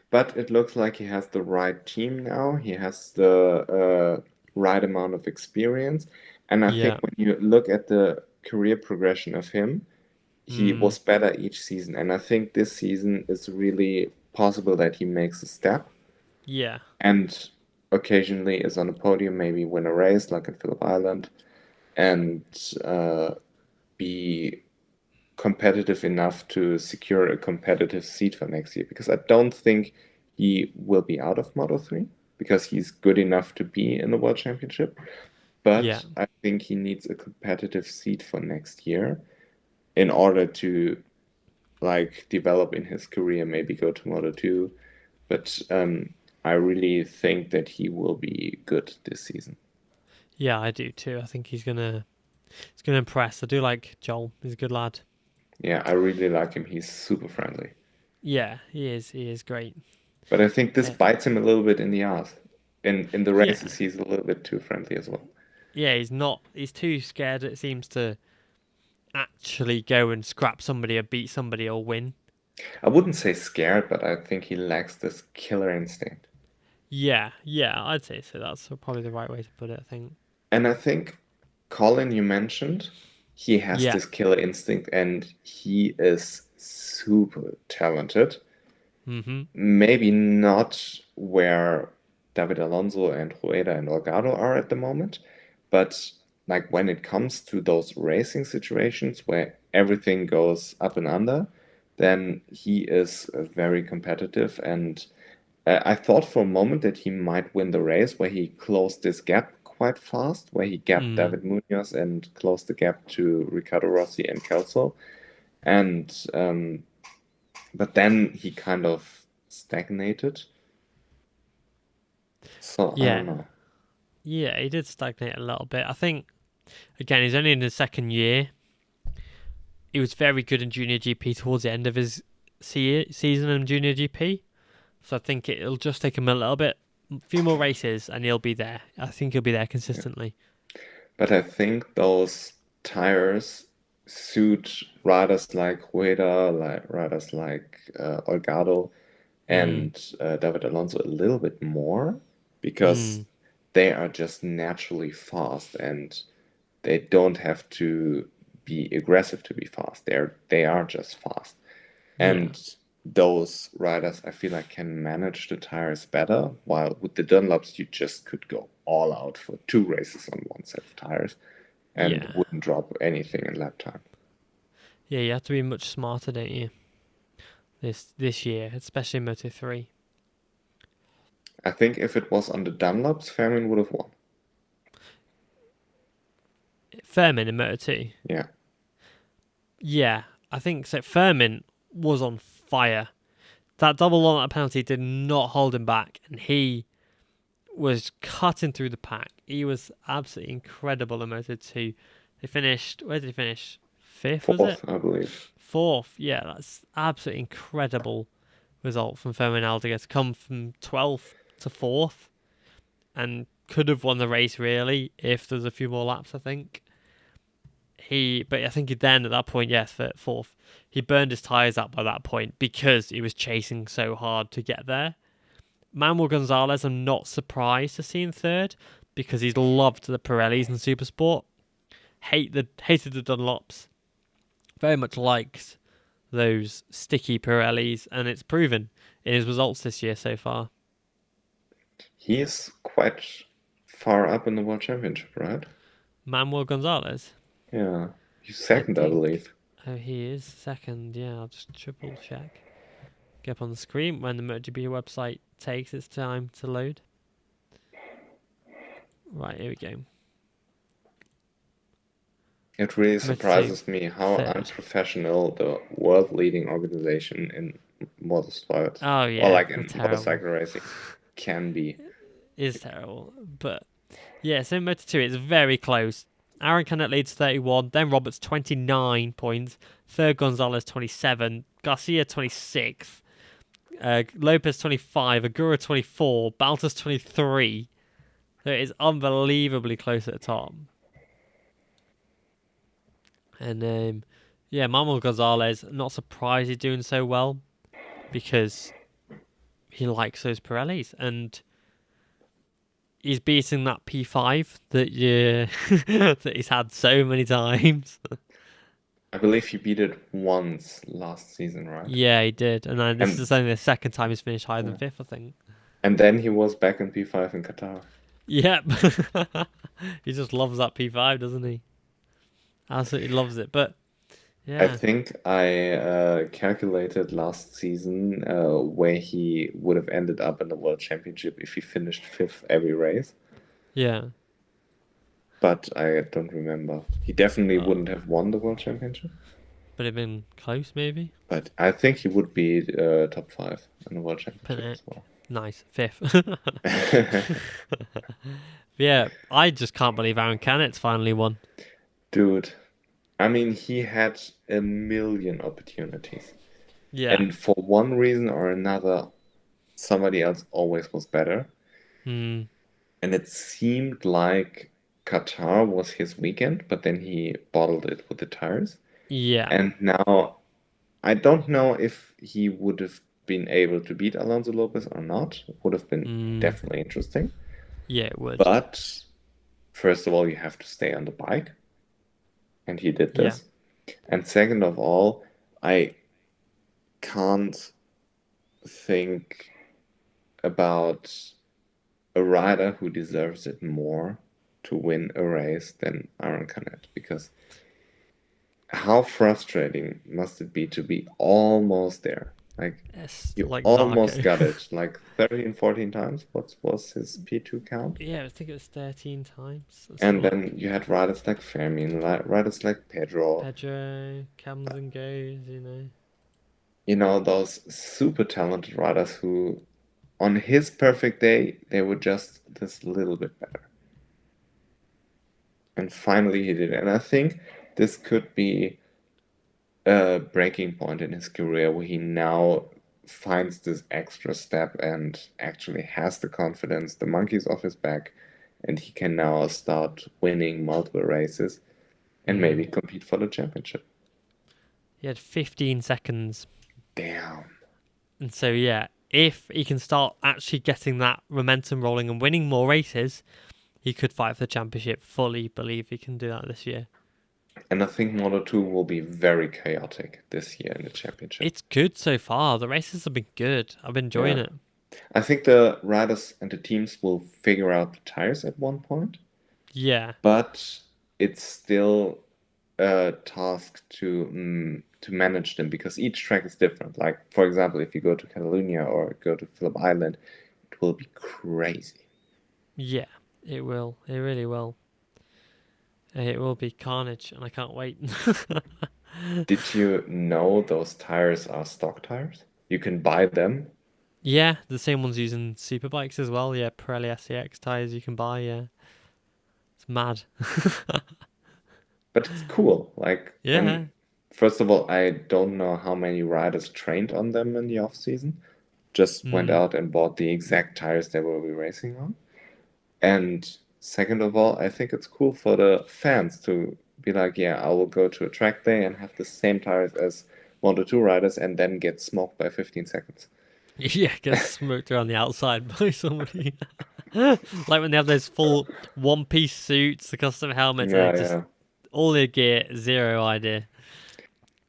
But it looks like he has the right team now. He has the right amount of experience. And I think Yeah. when you look at the career progression of him, he Mm, was better each season. And I think this season is really possible that he makes a step yeah. and occasionally is on a podium, maybe win a race like at Phillip Island, and be competitive enough to secure a competitive seat for next year, because I don't think he will be out of Moto 3 because he's good enough to be in the World Championship. Yeah. But I think he needs a competitive seat for next year. in order to like develop in his career, maybe go to Moto2. But I really think that he will be good this season. Yeah, I do too. I think he's gonna impress. I do like Joel. He's a good lad. Yeah, I really like him. He's super friendly. Yeah, he is. He is great. But I think this Uh, bites him a little bit in the ass. In the yeah, races, he's a little bit too friendly as well. yeah. He's not. He's too scared. It seems to actually go and scrap somebody or beat somebody or win. I wouldn't say scared, but I think he lacks this killer instinct. Yeah, yeah. I'd say so. That's probably the right way to put it. I think. And I think Colin, you mentioned, he has Yeah. this killer instinct and he is super talented. Mhm. Maybe not where David Alonso and Rueda and Olgado are at the moment, but like when it comes to those racing situations where everything goes up and under, then he is very competitive. And I thought for a moment that he might win the race where he closed this gap quite fast, where he gapped Mm. David Munoz and closed the gap to Ricardo Rossi and Kelso. And but then he kind of stagnated. So I don't Yeah. know. Yeah. He did stagnate a little bit. I think. Again, he's only in his second year. He was very good in Junior GP towards the end of his season in Junior GP. So I think it'll just take him a little bit, a few more races, and he'll be there. I think he'll be there Yeah. consistently. But I think those tires suit riders like Rueda, like riders like Olgado Mm. and David Alonso a little bit more because Mm. they are just naturally fast and they don't have to be aggressive to be fast. They are just fast. Yeah. And those riders, I feel like, can manage the tires better. While with the Dunlops, you just could go all out for two races on one set of tires and Yeah. wouldn't drop anything in lap time. Yeah. You have to be much smarter, don't you? This year, especially in Moto 3. I think if it was on the Dunlops, Fairman would have won. Furman in Moto 2. Yeah. Yeah, I think so. Furman was on fire. That double line penalty did not hold him back, and he was cutting through the pack. He was absolutely incredible in Moto 2. They finished, where did he finish? Fifth, was it? Fourth, I believe. Fourth. Yeah, that's absolutely incredible result from Furman Aldiger to come from 12th to 4th and could have won the race really if there's a few more laps, I think. But I think he then at that point, yes, for fourth, he burned his tires out by that point because he was chasing so hard to get there. Manuel Gonzalez, I'm not surprised to see in third because he's loved the Pirellis in Supersport. Hated the Dunlops. Very much likes those sticky Pirellis, and it's proven in his results this year so far. He is quite far up in the World Championship, right? Manuel Gonzalez, Yeah. He's I second, I think. believe. Oh, he is second. Yeah, I'll just triple check. Get up on the screen when the MotoGP website takes its time to load. Right, here we go. It really Moto2, surprises me how third. unprofessional the world leading organization in motorsport Oh or yeah, like they're in terrible. motorcycle racing can be. It is terrible. But yeah, so in Moto2 it's very close. Aaron Canet leads 31, then Roberts 29 points, third Gonzalez 27, Garcia 26, Lopez 25, Agura 24, Baltas 23. So it is unbelievably close at the top. And yeah, Manuel Gonzalez, not surprised he's doing so well because he likes those Pirellis and he's beating that P5 that that he's had so many times. I believe he beat it once last season, right? Yeah, he did, and then this And is only the second time he's finished higher than yeah. fifth, I think. And then he was back in P5 in Qatar. Yep, he just loves that P5, doesn't he? Absolutely loves it. But I yeah, think I calculated last season where he would have ended up in the World Championship if he finished fifth every race, yeah. but I don't remember. He definitely Uh, wouldn't have won the World Championship. But it'd been close, maybe. But I think he would be top 5 in the World Championship Pecco. as well. Nice. 5th. Yeah, I just can't believe Aaron Canet's finally won. Dude, I mean, he had a million opportunities. Yeah. And for one reason or another, somebody else always was better. Hmm. And it seemed like Qatar was his weekend, but then he bottled it with the tires. Yeah. And now I don't know if he would have been able to beat Alonso Lopez or not. Would have been Hmm. definitely interesting. Yeah, it would. But first of all, you have to stay on the bike. And he did Yeah. this. And second of all, I can't think about a rider who deserves it more to win a race than Aaron Canet, because how frustrating must it be to be almost there? Like It's you like almost Zarco. got it, like 13, 14 times. What was his P2 count? Yeah, I think it was 13 times. Let's have a And look. then you had riders like Fermin, riders like Pedro, Pedro, comes and goes, you know. those super talented riders who, on his perfect day, they were just this little bit better. And finally he did it. And I think this could be a breaking point in his career where he now finds this extra step and actually has the confidence, the monkey's off his back, and he can now start winning multiple races and maybe compete for the championship. He had 15 seconds. Damn. And so, yeah, if he can start actually getting that momentum rolling and winning more races, he could fight for the championship. Fully believe he can do that this year. And I think Moto 2 will be very chaotic this year in the championship. It's good so far. The races have been good. I've been enjoying Yeah. it. I think the riders and the teams will figure out the tires at one point, Yeah. but it's still a task to manage them because each track is different. Like for example, if you go to Catalonia or go to Phillip Island, it will be crazy. Yeah. It will. It really will. It will be carnage, and I can't wait. Did you know those tires are stock tires? You can buy them, Yeah, the same ones using superbikes as well. Yeah, Pirelli SCX tires you can buy. Yeah, it's mad. but it's cool. Like, and Yeah. first of all, I don't know how many riders trained on them in the off season. Just went Mm. out and bought the exact tires they will be racing on. And second of all, I think it's cool for the fans to be like, yeah, I will go to a track day and have the same tires as Moto2 riders and then get smoked by 15 seconds. Yeah, get smoked around the outside by somebody. Like when they have those full one-piece suits, the custom helmets, and Yeah, they just yeah. all their gear, zero idea.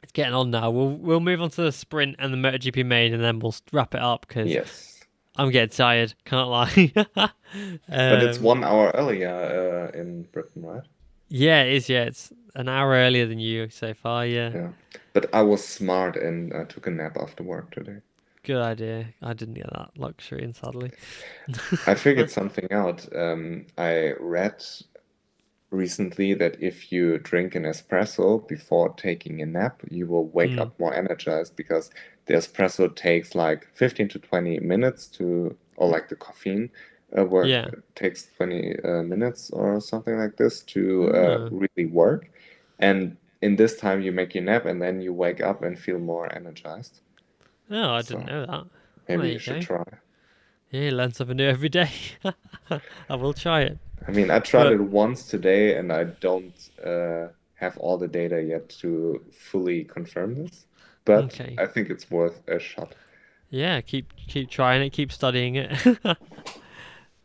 It's getting on now. We'll move on to the sprint and the MotoGP main, and then we'll wrap it up because Yes. I'm getting tired. Can't lie. But it's um, 1 hour earlier in Britain, right? yeah, it is. Yeah, it's an hour earlier than you so far. Yeah. Yeah. But I was smart and took a nap after work today. Good idea. I didn't get that luxury, and sadly. I figured something out. I read recently that if you drink an espresso before taking a nap, you will wake Mm, up more energized because the espresso takes like 15 to 20 minutes to, or like the caffeine yeah. work takes 20 minutes or something like this to Oh. really work. And in this time, you make your nap and then you wake up and feel more energized. Oh, I didn't So know that. Well, maybe there you you should go. try. Yeah, you learn something new every day. I will try it. I mean, I tried But it once today and I don't have all the data yet to fully confirm this, but okay. I think it's worth a shot. Yeah, keep trying it, keep studying it.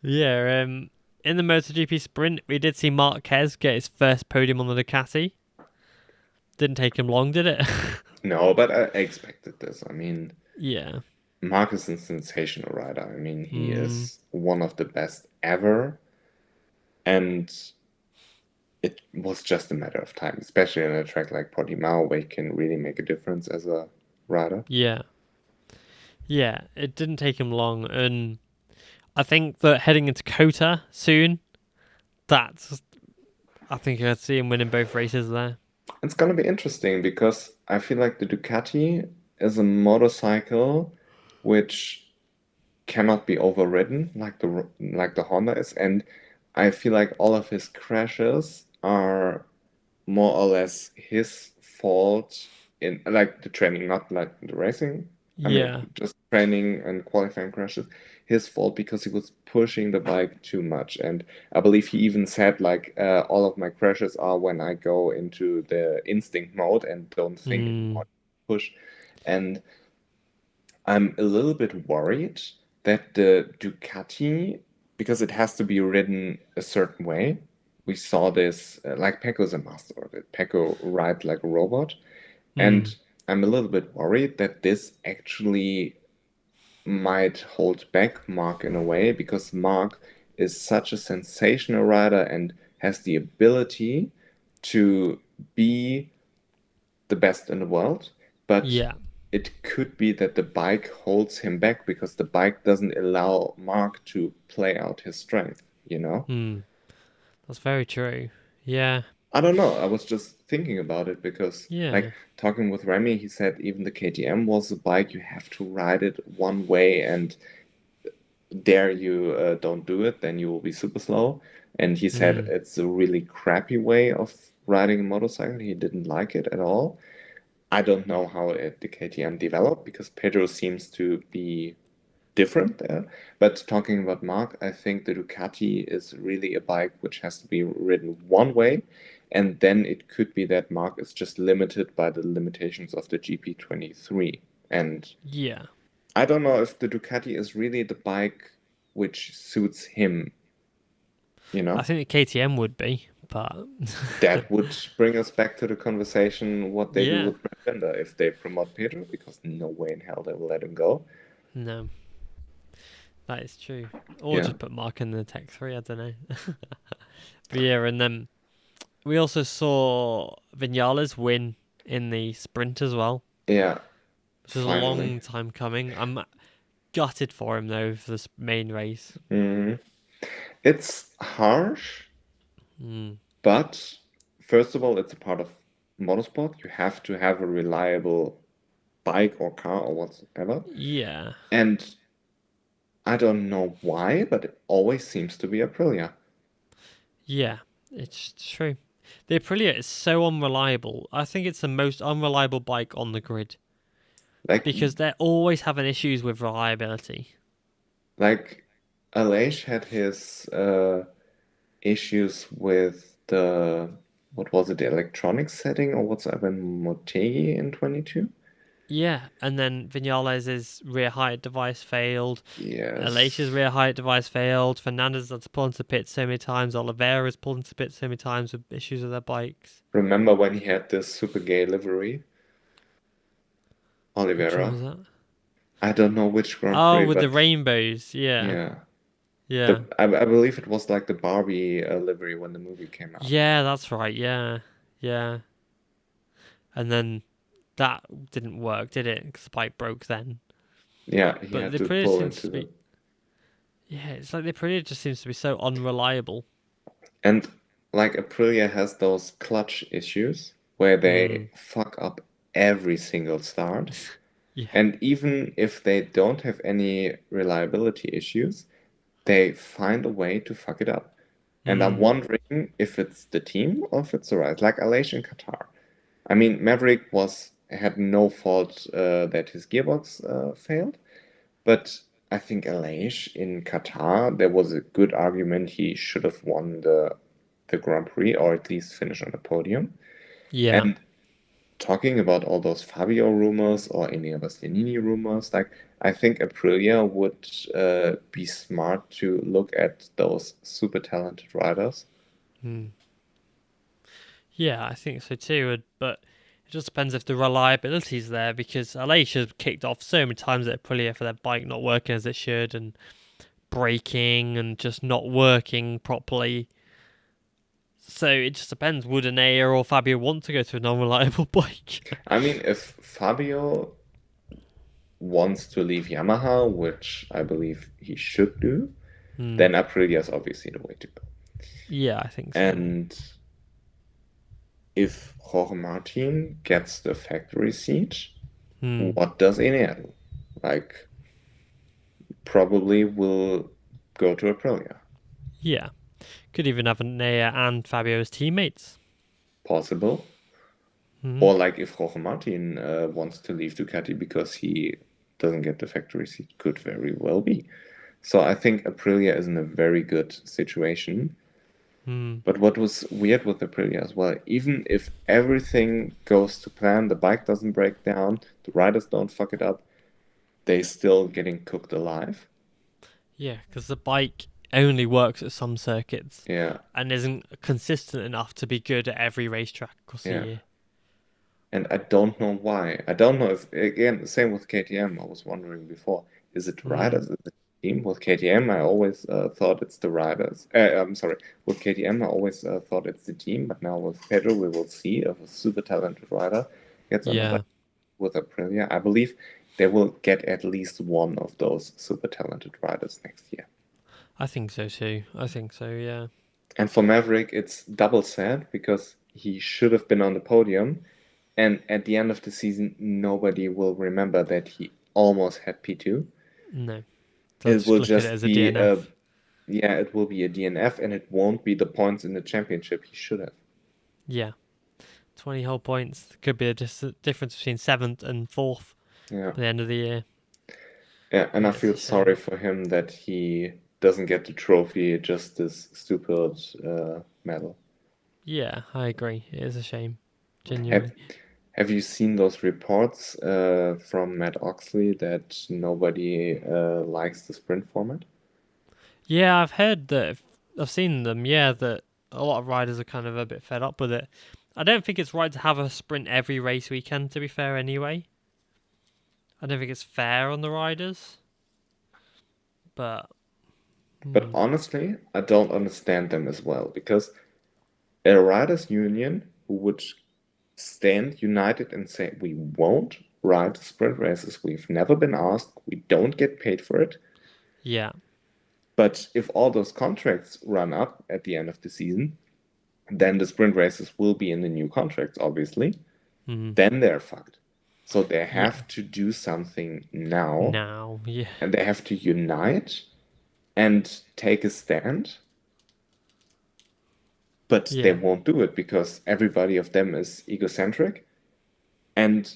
Yeah, in the MotoGP sprint, we did see Marquez get his first podium on the Ducati. Didn't take him long, did it? No, but I expected this. I mean, Yeah. Marcus is a sensational rider. I mean, he Mm, is one of the best ever, and it was just a matter of time, especially on a track like Portimao, where he can really make a difference as a rider. yeah. Yeah, it didn't take him long, and I think that heading into Kota soon, that's I think I'd see him winning both races there. It's gonna be interesting because I feel like the Ducati is a motorcycle which cannot be overridden like the Honda is, and I feel like all of his crashes are more or less his fault in like the training, not like the racing. I mean, Yeah. just training and qualifying crashes, his fault because he was pushing the bike too much. And I believe he even said like all of my crashes are when I go into the instinct mode and don't think Mm, anymore, push. And I'm a little bit worried that the Ducati, because it has to be ridden a certain way. We saw this, like Pecco's a master of it. Pecco rides like a robot. mm, And I'm a little bit worried that this actually might hold back Mark in a way because Mark is such a sensational rider and has the ability to be the best in the world, but yeah. it could be that the bike holds him back because the bike doesn't allow Mark to play out his strength, you know? Mm, that's very true. Yeah. I don't know. I was just thinking about it because, like, Yeah. talking with Remy, he said even the KTM was a bike you have to ride it one way, and dare you don't do it, then you will be super slow. And he said Mm, it's a really crappy way of riding a motorcycle. He didn't like it at all. I don't know how the KTM developed because Pedro seems to be different there. But talking about Mark, I think the Ducati is really a bike which has to be ridden one way. And then it could be that Mark is just limited by the limitations of the GP23. And yeah. I don't know if the Ducati is really the bike which suits him, you I know? think the KTM would be, but That would bring us back to the conversation what they do yeah. with Brad Binder if they promote Pedro, because no way in hell they will let him go. No, that is true. Or Yeah, just put Mark in the Tech 3, I don't know. But yeah, and then we also saw Vinales win in the sprint as well, yeah, which is a finally. long time coming. I'm gutted for him though for this main race. Mhm. It's harsh, Mm. but first of all, it's a part of motorsport. You have to have a reliable bike or car or whatever. Yeah, And I don't know why, but it always seems to be Aprilia. yeah, it's true. The Aprilia is so unreliable. I think it's the most unreliable bike on the grid Like, because they're always having issues with reliability. like Aleix had his issues with the what was it, the electronic setting or whatsoever in Motegi in 22? Yeah, and then Vinales' rear height device failed. Alecia's Yes. rear height device failed. Fernandez had to pull into pit so many times. Oliveira's pulled into pit so many times with issues with their bikes. Remember when he had this super gay livery, Which one Oliveira? was that? I don't know which Grand Oh, Prix, with the but rainbows. Yeah, yeah. yeah, I believe it was like the Barbie livery when the movie came out. yeah. That's right. Yeah, yeah. And then that didn't work, did it? Because the bike broke then. Yeah, he But had the to Aprilia pull seems into to the be. Yeah, it's like the Aprilia just seems to be so unreliable. and like Aprilia has those clutch issues where they Hmm. fuck up every single start. Yeah. And even if they don't have any reliability issues, they find a way to fuck it up. And I'm Hmm. wondering if it's the team or if it's the ride, like Aleix in Qatar. I mean, Maverick was had no fault that his gearbox failed, but I think Aleix in Qatar, there was a good argument he should have won the Grand Prix or at least finish on the podium. Yeah. And talking about all those Fabio rumors or any other Bastianini rumors, like I think Aprilia would be smart to look at those super talented riders. Hmm. Yeah, I think so too. But it just depends if the reliability's there because Alecia's kicked off so many times at Aprilia for their bike not working as it should and braking and just not working properly. So it just depends. Would Anea or Fabio want to go to a non-reliable bike? I mean, if Fabio wants to leave Yamaha, which I believe he should do, Hmm. then Aprilia is obviously the way to go. Yeah, I think so. And if Jorge Martin gets the factory seat, Hmm. what does EMR do? Like, probably will go to Aprilia. Yeah. Could even have Nea and Fabio as teammates. Possible. Hmm. Or like if Jorge Martin wants to leave Ducati because he doesn't get the factory seat, could very well be. So I think Aprilia is in a very good situation. Hmm. But what was weird with Aprilia as well, even if everything goes to plan, the bike doesn't break down, the riders don't fuck it up, they still getting cooked alive. Yeah, because the bike only works at some circuits Yeah, and isn't consistent enough to be good at every racetrack across the yeah. year. And I don't know why. I don't know if, again, same with KTM. I was wondering before, is it Hmm. riders? Is it team? With KTM, I always thought it's the riders. I'm sorry. With KTM, I always thought it's the team, but now with Pedro, we will see if a super talented rider gets on the bike Yeah, with Aprilia. I believe they will get at least one of those super talented riders next year. I think so too. I think so, yeah. And for Maverick, it's double sad because he should have been on the podium. And at the end of the season, nobody will remember that he almost had P2. No. They'll It just will look at it just as a be DNF. yeah, it will be a DNF and it won't be the points in the championship he should have. Yeah. 20 whole points. Could be a difference between 7th and 4th Yeah. by the end of the year. Yeah, and I Yeah, it's feel a sorry shame. for him that he doesn't get the trophy, just this stupid medal. Yeah, I agree. It is a shame. Have Genuinely. Have you seen those reports from Matt Oxley that nobody likes the sprint format? Yeah, I've heard that. I've seen them. Yeah, that a lot of riders are kind of a bit fed up with it. I don't think it's right to have a sprint every race weekend. To be fair, anyway, I don't think it's fair on the riders. But But hmm, honestly, I don't understand them as well because a riders' union who would stand united and say, we won't ride sprint races, we've never been asked, we don't get paid for it. yeah, But if all those contracts run up at the end of the season, then the sprint races will be in the new contracts, obviously. hmm, Then they're fucked. So they yeah. have to do something now Now, yeah, and they have to unite and take a stand, but they yeah, won't do it because everybody of them is egocentric. And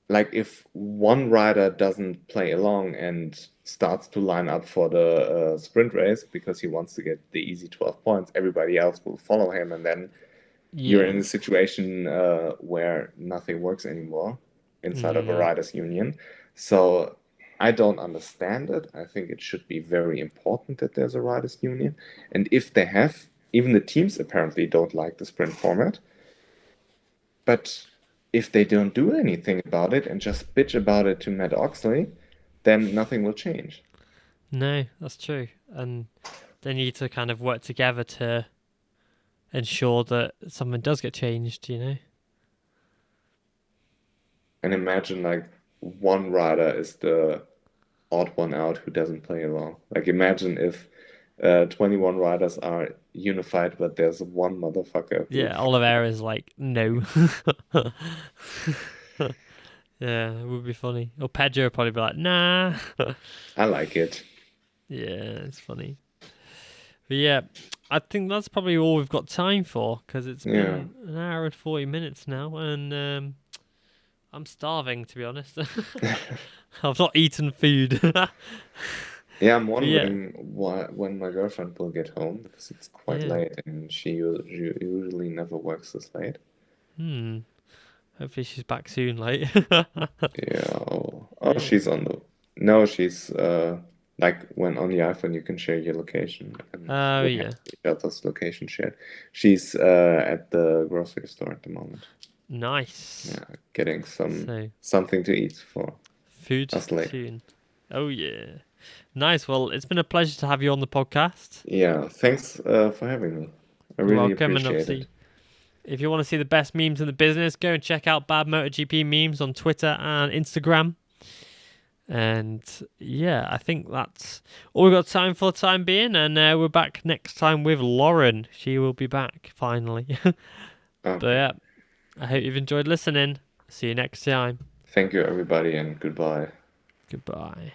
like if one rider doesn't play along and starts to line up for the sprint race because he wants to get the easy 12 points, everybody else will follow him, and then you're in yeah. a situation where nothing works anymore inside of a Mm, riders union. So I don't understand it. I think it should be very important that there's a riders union. And if they have, even the teams apparently don't like the sprint format. But if they don't do anything about it and just bitch about it to Matt Oxley, then nothing will change. no, that's true. And they need to kind of work together to ensure that something does get changed. And imagine like one rider is the odd one out who doesn't play along. Like imagine if 21 riders are unified, but there's one motherfucker who Yeah, Oliveira is like, no. Yeah, it would be funny. Or Pedro would probably be like, nah. I like it. Yeah, it's funny. But yeah, I think that's probably all we've got time for because it's Yeah. been an hour and 40 minutes now, and I'm starving to be honest. I've not eaten food. But Yeah, I'm yeah, wondering when my girlfriend will get home because it's quite yeah. late and she usually never works this late. Hmm. Hopefully she's back soon, like. Yeah. Oh, Yeah. she's on the. No, she's like when on the iPhone you can share your location and Oh we have yeah. each other's location shared. She's at the grocery store at the moment. Nice. Yeah, getting So something to eat for food us late. soon. Oh yeah. Nice. Well, it's been a pleasure to have you on the podcast. Yeah, thanks for having me. I You're really welcome, and appreciate it. obviously, if you want to see the best memes in the business, go and check out BadMotoGP memes on Twitter and Instagram. And yeah, I think that's all we've got time for the time being. And we're back next time with Lauren. She will be back finally. But Okay. yeah, I hope you've enjoyed listening. See you next time. Thank you, everybody, and goodbye. Goodbye.